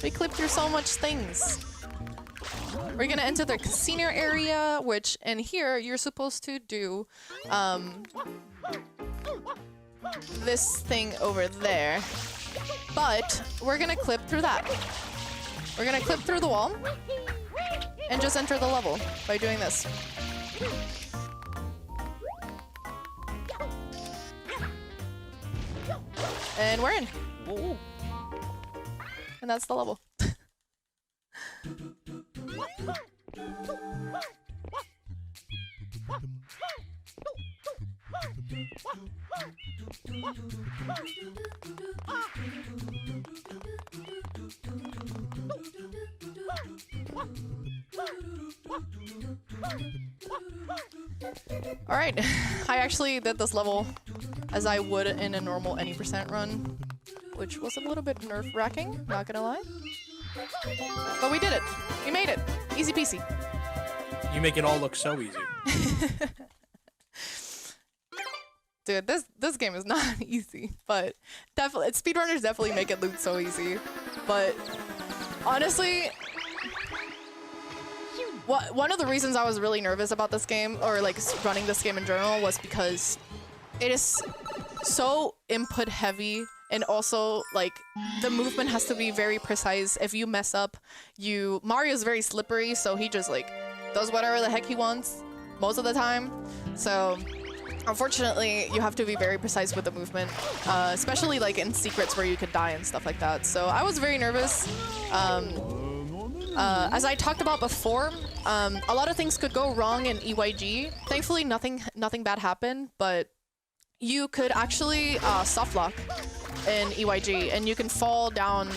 We clip through so much things. We're gonna enter the casino area, which in here you're supposed to do this thing over there, but we're gonna clip through that. We're gonna clip through the wall and just enter the level by doing this. And we're in. Ooh. And that's the level. All right, I actually did this level as I would in a normal any % run, which was a little bit nerve-wracking, not gonna lie. But we did it. We made it. Easy peasy. You make it all look so easy. Dude, this game is not easy, but definitely speedrunners definitely make it look so easy. But honestly, one of the reasons I was really nervous about this game, or like running this game in general, was because it is so input heavy, and also like the movement has to be very precise. If you mess up, Mario's very slippery, so he just like does whatever the heck he wants most of the time. So unfortunately, you have to be very precise with the movement, especially like in secrets where you could die and stuff like that. So I was very nervous. As I talked about before, a lot of things could go wrong in EYG. Thankfully, nothing bad happened, but you could actually soft lock in EYG, and you can fall down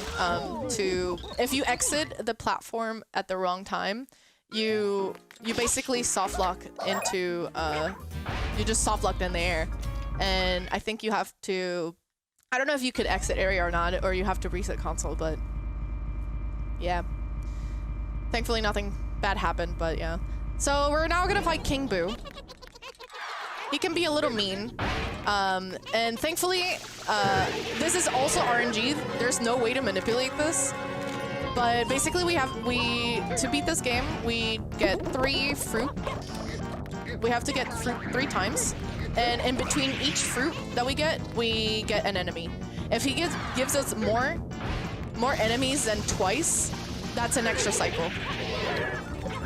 to, if you exit the platform at the wrong time, you basically soft lock into, you just soft locked in the air. And I think you have to, I don't know if you could exit area or not, or you have to reset console, but yeah. Thankfully nothing bad happened, but yeah. So we're now gonna fight King Boo. He can be a little mean. And thankfully, this is also RNG. There's no way to manipulate this. But basically to beat this game, we get 3 fruit. We have to get fruit 3 times. And in between each fruit that we get an enemy. If he gives us more enemies than twice, that's an extra cycle.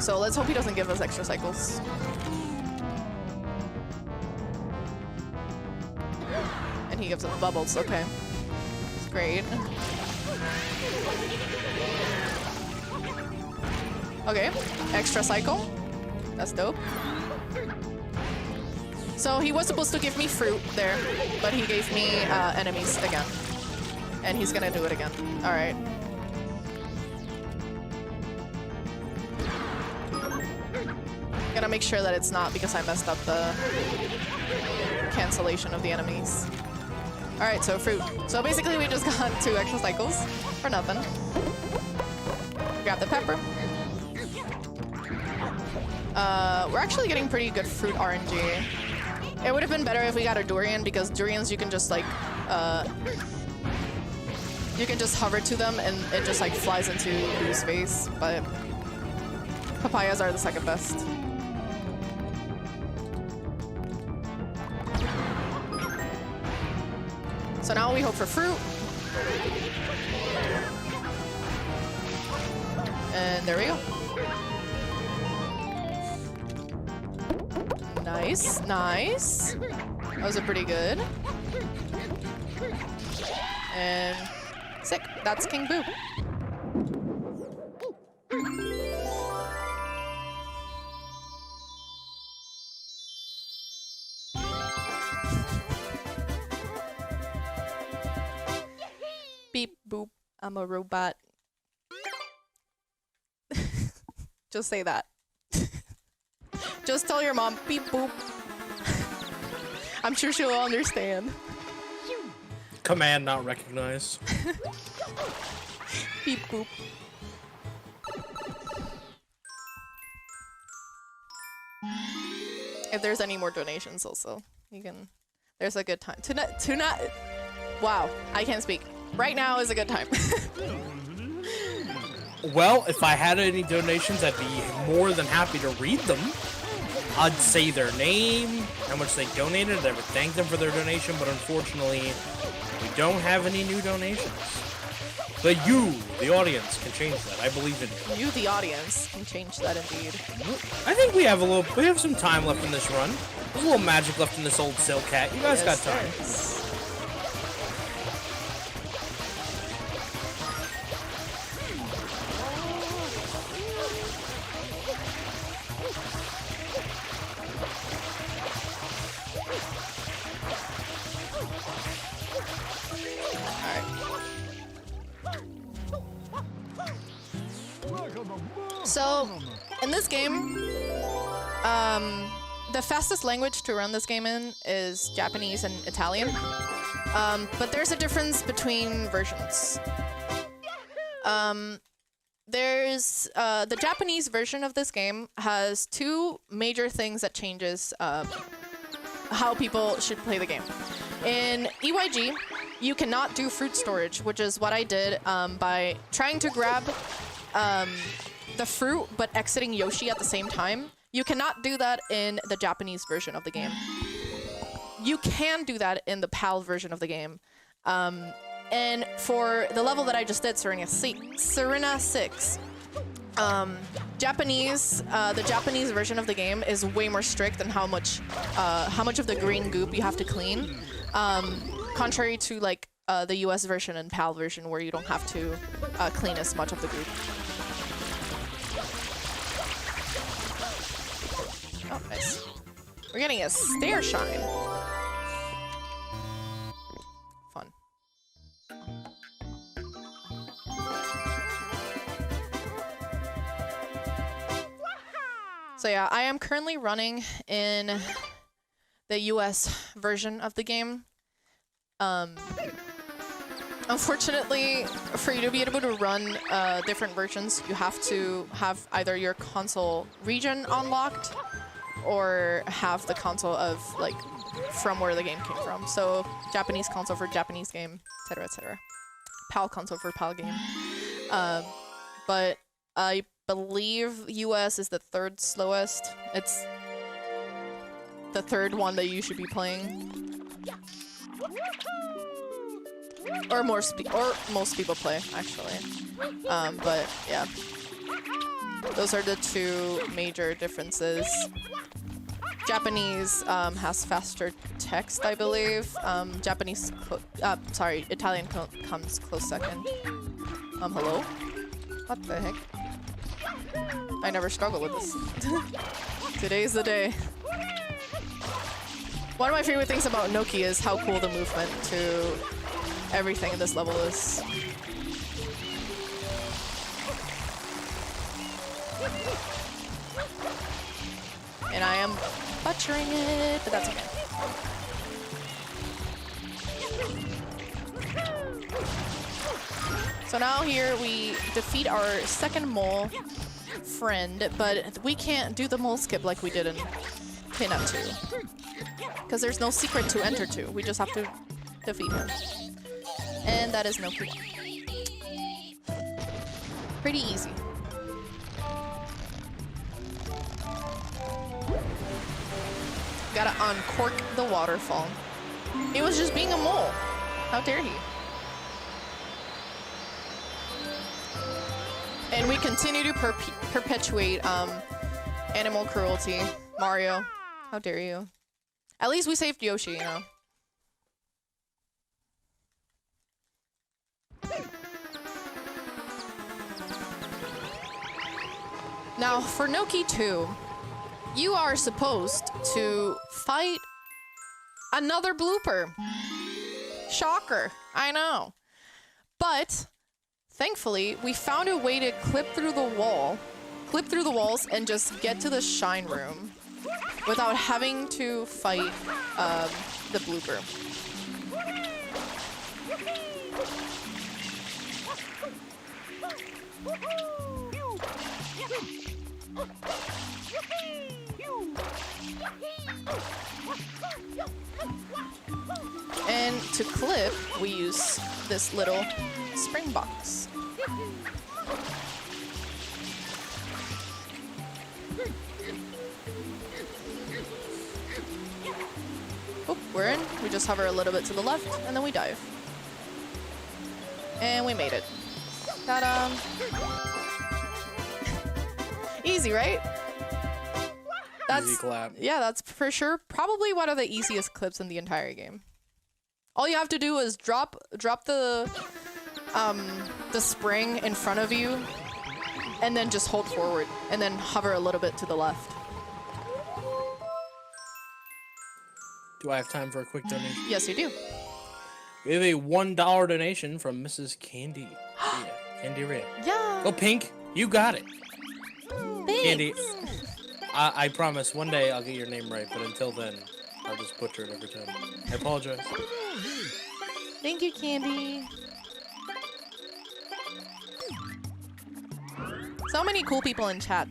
So let's hope he doesn't give us extra cycles. And he gives us bubbles, okay. It's great. Okay, extra cycle. That's dope. So he was supposed to give me fruit there, but he gave me enemies again. And he's gonna do it again. All right. Gotta make sure that it's not because I messed up the cancellation of the enemies. All right, so fruit. So basically we just got 2 extra cycles for nothing. Grab the pepper. We're actually getting pretty good fruit RNG. It would have been better if we got a durian, because durians you can just like, you can just hover to them and it just like flies into Boo's face, but papayas are the second best. So now we hope for fruit. And there we go. Nice, nice. Those are pretty good. And sick. That's King Boo. Beep boop. I'm a robot. Just say that. Just tell your mom, beep boop. I'm sure she'll understand. Command not recognized. Beep boop. If there's any more donations also, you can, there's a good time. Wow, I can't speak. Right now is a good time. Well, if I had any donations, I'd be more than happy to read them. I'd say their name, how much they donated, I would thank them for their donation, but unfortunately, we don't have any new donations. But you, the audience, can change that. I believe in you. You, the audience, can change that indeed. I think we have some time left in this run. There's a little magic left in this old Silk Cat. You guys got time. Yes. So, in this game, the fastest language to run this game in is Japanese and Italian. But there's a difference between versions. There's the Japanese version of this game has 2 major things that changes how people should play the game. In EYG, you cannot do fruit storage, which is what I did by trying to grab the fruit but exiting Yoshi at the same time. You cannot do that in the Japanese version of the game. You can do that in the PAL version of the game. And for the level that I just did, Serena 6, the Japanese version of the game is way more strict on how much of the green goop you have to clean. Contrary to like the US version and PAL version where you don't have to clean as much of the goop. Oh, nice. We're getting a stair shine. Fun. So yeah, I am currently running in the US version of the game. Unfortunately, for you to be able to run different versions, you have to have either your console region unlocked or have the console of like from where the game came from. So Japanese console for Japanese game, etc., etc. PAL console for PAL game. But I believe US is the third slowest. It's the third one that you should be playing. Or most people play, actually. But yeah. Those are the two major differences. Japanese has faster text, I believe. Italian comes close second. Hello? What the heck? I never struggle with this. Today's the day. One of my favorite things about Noki is how cool the movement to everything in this level is. And I am butchering it, but that's okay. So now here we defeat our second mole friend, but we can't do the mole skip like we did in PINNA 2. Because there's no secret to enter to. We just have to defeat him. And that is Noki. Pretty easy. Gotta uncork the waterfall. He was just being a mole. How dare he? And we continue to perpetuate animal cruelty. Mario, how dare you? At least we saved Yoshi, you know. Now, for Noki 2, you are supposed to fight another blooper. Shocker, I know. But, thankfully, we found a way to clip through the walls, and just get to the shine room without having to fight the blooper. And to clip, we use this little spring box. Oh, we're in. We just hover a little bit to the left, and then we dive. And we made it. Ta-da! Easy, right? Easy clap. Yeah, that's for sure probably one of the easiest clips in the entire game. All you have to do is drop the spring in front of you, and then just hold forward, and then hover a little bit to the left. Do I have time for a quick donation? Yes, you do. We have a $1 donation from Mrs. Candy. Candy Red. Yeah. Go Pink. You got it. Thanks. Candy. I promise one day I'll get your name right, but until then, I'll just butcher it every time. I apologize. Thank you, Candy. So many cool people in chat.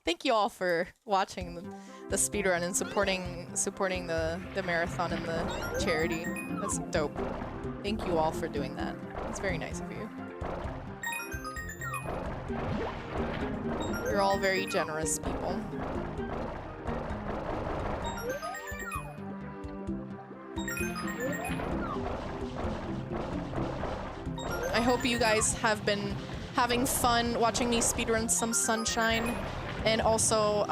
Thank you all for watching the speedrun and supporting the marathon and the charity. That's dope. Thank you all for doing that. It's very nice of you. You're all very generous people. I hope you guys have been having fun watching me speedrun some Sunshine, and also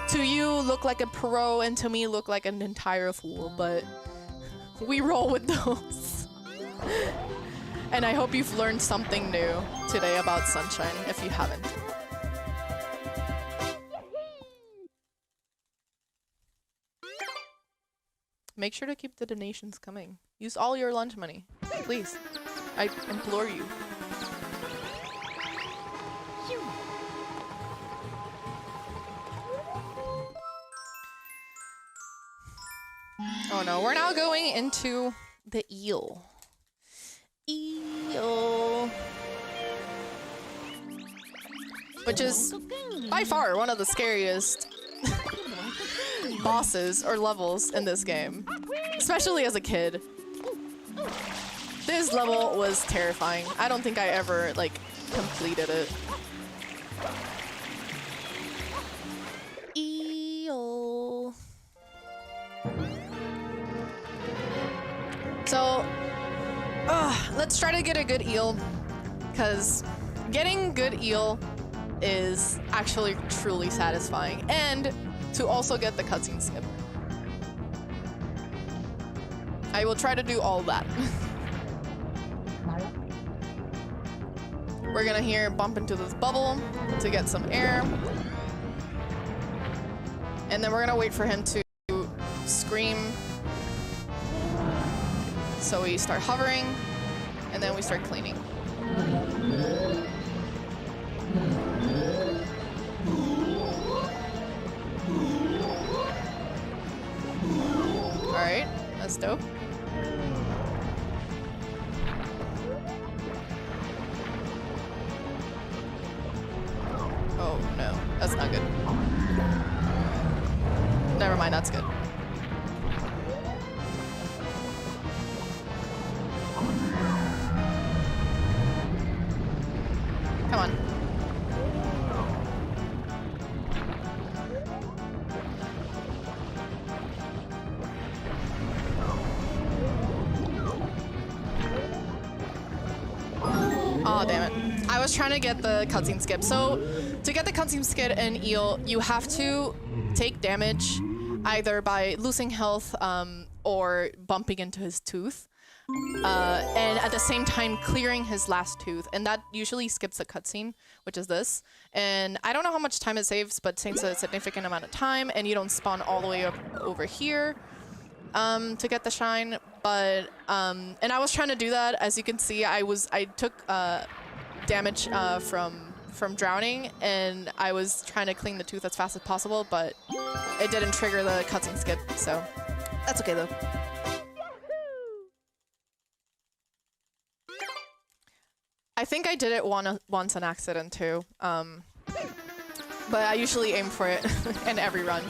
to you look like a pro and to me look like an entire fool, but we roll with those. And I hope you've learned something new today about Sunshine, if you haven't. Make sure to keep the donations coming. Use all your lunch money, please. I implore you. Oh no, we're now going into the eel. Eel. Which is by far one of the scariest bosses or levels in this game. Especially as a kid. This level was terrifying. I don't think I ever, like, completed it. Eel. So, let's try to get a good eel, because getting good eel is actually truly satisfying, and to also get the cutscene skip. I will try to do all that. We're gonna here bump into this bubble to get some air. And then we're gonna wait for him to scream. So we start hovering, and then we start cleaning. Alright, that's dope. Oh no, that's not good. Never mind, that's good. Come on. Aw, damn it. I was trying to get the cutscene skip. So, to get the cutscene skip in Eel, you have to take damage either by losing health or bumping into his tooth. And at the same time clearing his last tooth, and that usually skips the cutscene, which is this. And I don't know how much time it saves, but it saves a significant amount of time, and you don't spawn all the way up over here to get the shine. But and I was trying to do that. As you can see, I took damage from drowning, and I was trying to clean the tooth as fast as possible, but it didn't trigger the cutscene skip, so that's okay though. I think I did it once on accident too, but I usually aim for it in every run.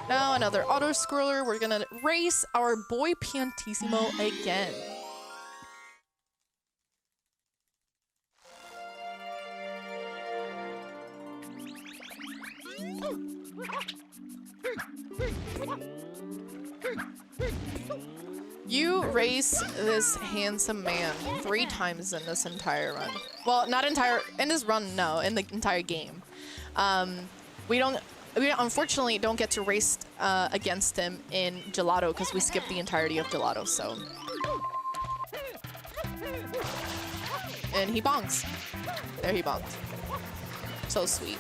Now another auto scroller. We're gonna race our boy Piantissimo again. You race this handsome man 3 times in this entire run. Well, not entire, in this run, no, in the entire game. We unfortunately don't get to race against him in Gelato because we skipped the entirety of Gelato, so. And he bonks. There he bonked. So sweet.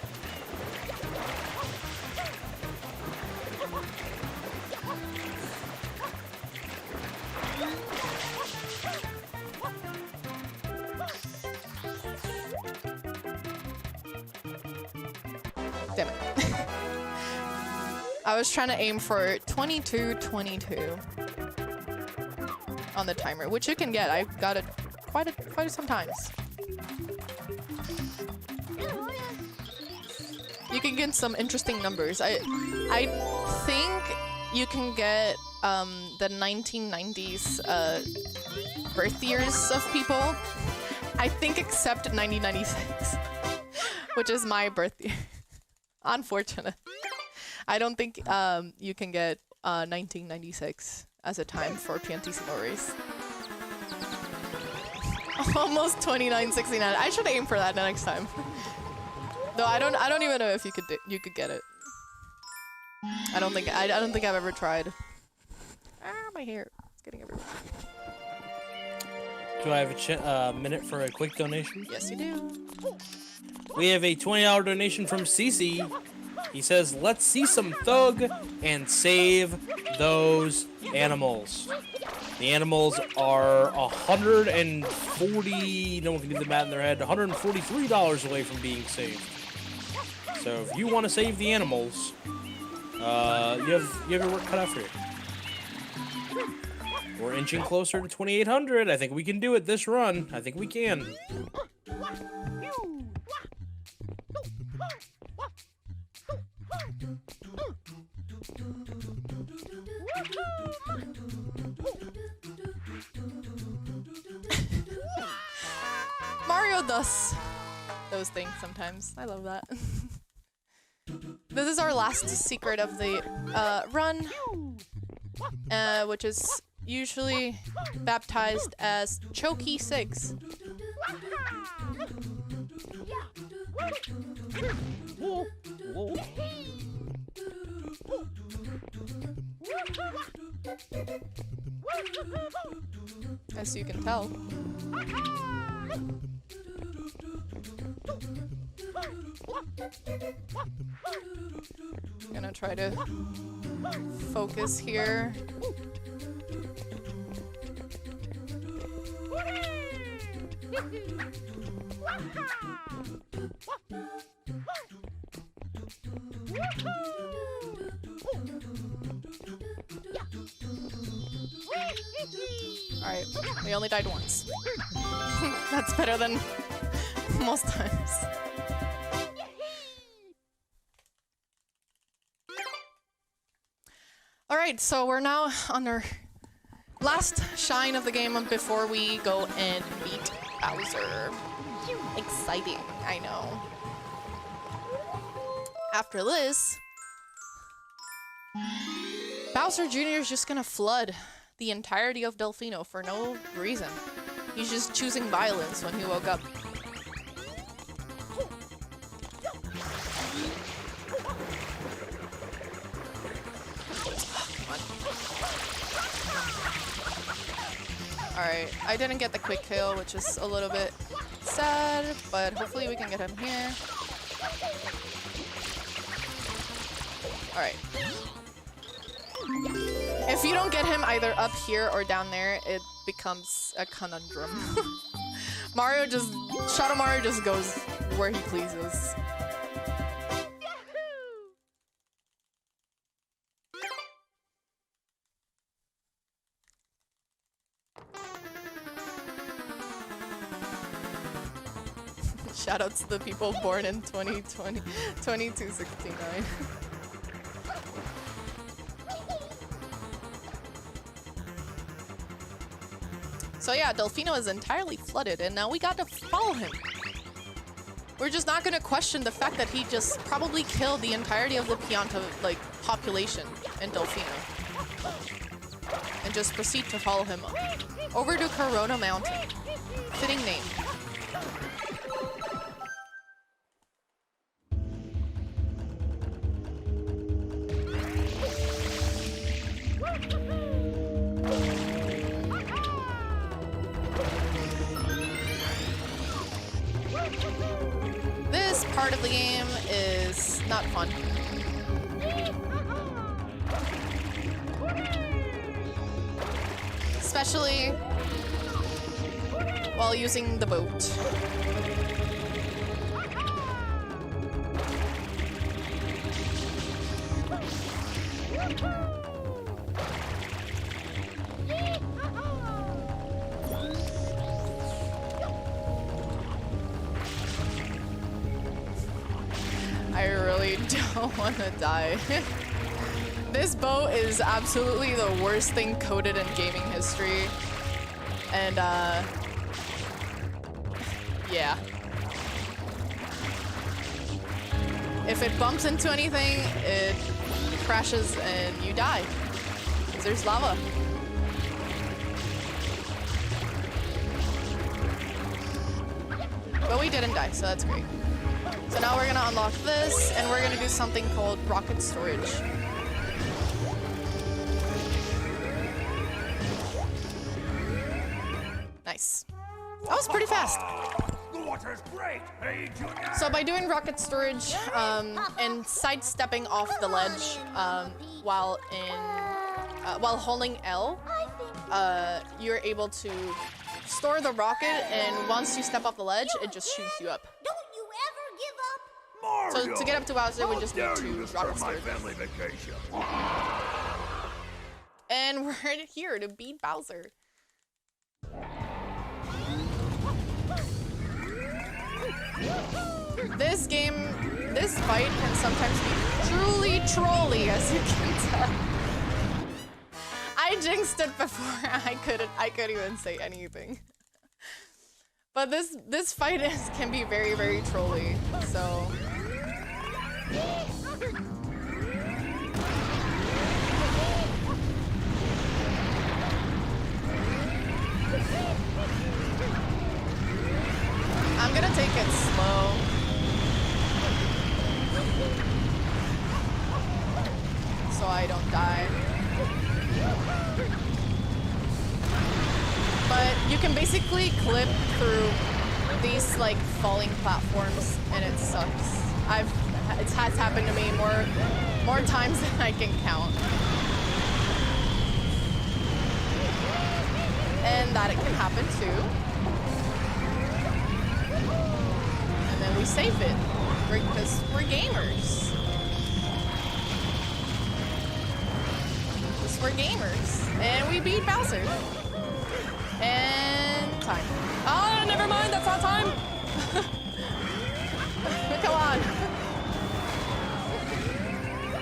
Damn it. I was trying to aim for 22-22 on the timer, which you can get. I got it quite some times. You can get some interesting numbers. I think you can get the 1990s birth years of people. I think except 1996, which is my birth year. Unfortunate. I don't think you can get 1996 as a time for Piantissimo race. Almost 29.69. I should aim for that next time. Though I don't even know if you could get it. I don't think I've ever tried. Ah, my hair. It's getting everywhere. Do I have a minute for a quick donation? Yes, you do. We have a $20 donation from Cece. He says, let's see some thug and save those animals. The animals are 140, no one can do the math in their head, $143 away from being saved. So if you want to save the animals, you have your work cut out for you. We're inching closer to 2,800. I think we can do it this run. I think we can. Mario does those things sometimes. I love that. This is our last secret of the run, which is usually baptized as Choky 6. As you can tell. I'm gonna try to focus here. Alright, we only died once. That's better than most times. Alright, so we're now on our last shine of the game before we go and meet Bowser. Exciting, I know. After this, Bowser Jr. is just gonna flood the entirety of Delfino for no reason. He's just choosing violence when he woke up. Alright, I didn't get the quick kill, which is a little bit sad, but hopefully we can get him here. Alright. If you don't get him either up here or down there, it becomes a conundrum. Shadow Mario just goes where he pleases. Shout out to the people born in 2020, 2269. So yeah, Delfino is entirely flooded, and now we got to follow him. We're just not gonna question the fact that he just probably killed the entirety of the PIANTA, like, population in Delfino. And just proceed to follow him over to Corona Mountain. Fitting name. This part of the game is not fun. Especially while using the boat. I really don't want to die. This boat is absolutely the worst thing coded in gaming history. And, yeah. If it bumps into anything, it crashes and you die. 'Cause there's lava. But we didn't die, so that's great. So now we're gonna unlock this, and we're gonna do something called rocket storage. Nice. That was pretty fast. The water's great. Hey, Junior. So by doing rocket storage and sidestepping off the ledge while holding L, you're able to store the rocket, and once you step off the ledge, it just shoots you up. Don't you ever give up? So to get up to Bowser, we just need Dare to you rocket disturb my skirt. family vacation? And we're here to beat Bowser. This game, this fight can sometimes be truly trolly, as you can tell. I jinxed it before I couldn't even say anything. But this fight can be very, very trolly, so. I'm gonna take it slow. So I don't die. But you can basically clip through these like falling platforms and it sucks. It has happened to me more times than I can count. And that it can happen too. And then we save it because we're gamers. Because we're gamers. And we beat Bowser. And time. Oh, never mind, that's not time. Come on.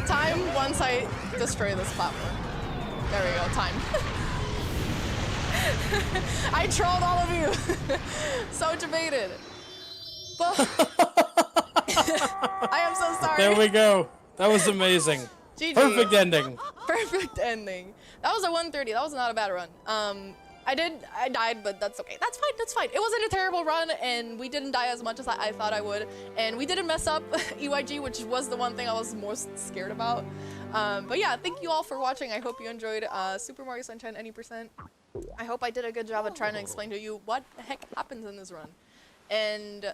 Time once I destroy this platform. There we go, time. I trolled all of you. So debated. But I am so sorry. There we go. That was amazing. GG. Perfect ending. Perfect ending. That was a 130. That was not a bad run. I died, but that's okay. That's fine, that's fine. It wasn't a terrible run, and we didn't die as much as I thought I would. And we didn't mess up EYG, which was the one thing I was most scared about. But yeah, thank you all for watching. I hope you enjoyed Super Mario Sunshine any %. I hope I did a good job of trying to explain to you what the heck happens in this run. And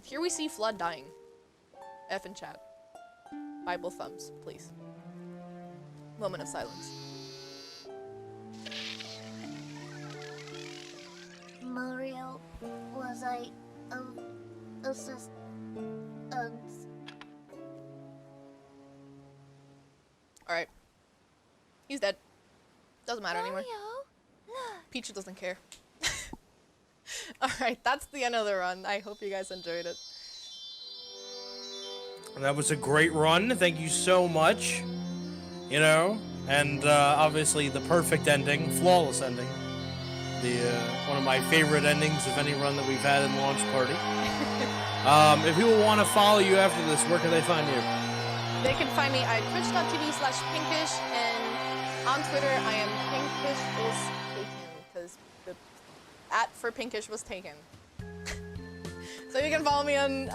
here we see Flood dying. F in chat. Bible thumbs, please. Moment of silence. Mario, was I assist? Alright. He's dead. Doesn't matter anymore. Peach doesn't care. Alright, that's the end of the run. I hope you guys enjoyed it. That was a great run. Thank you so much. You know, and obviously the perfect ending, flawless ending. The one of my favorite endings of any run that we've had in Launch Party. If people want to follow you after this, where can they find you? They can find me at twitch.tv/pinkish, and on Twitter I am pinkish is taken, because the @ for pinkish was taken. So you can follow me on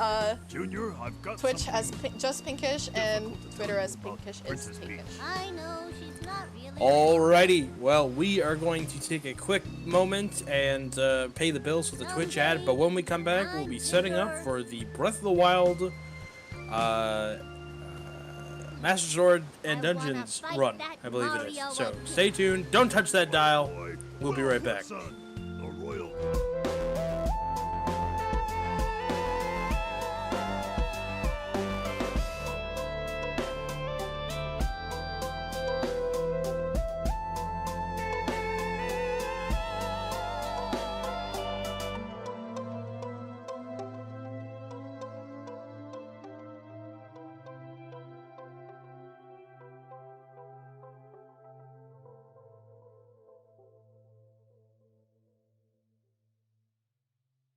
Junior, I've got Twitch as just pinkish and Twitter as pinkish is taken. I know she's not really. Alrighty, well, we are going to take a quick moment and pay the bills with the Twitch ad, but when we come back, we'll be setting up for the Breath of the Wild Master Sword and Dungeons run, I believe it is. So stay tuned, don't touch that dial, we'll be right back. son.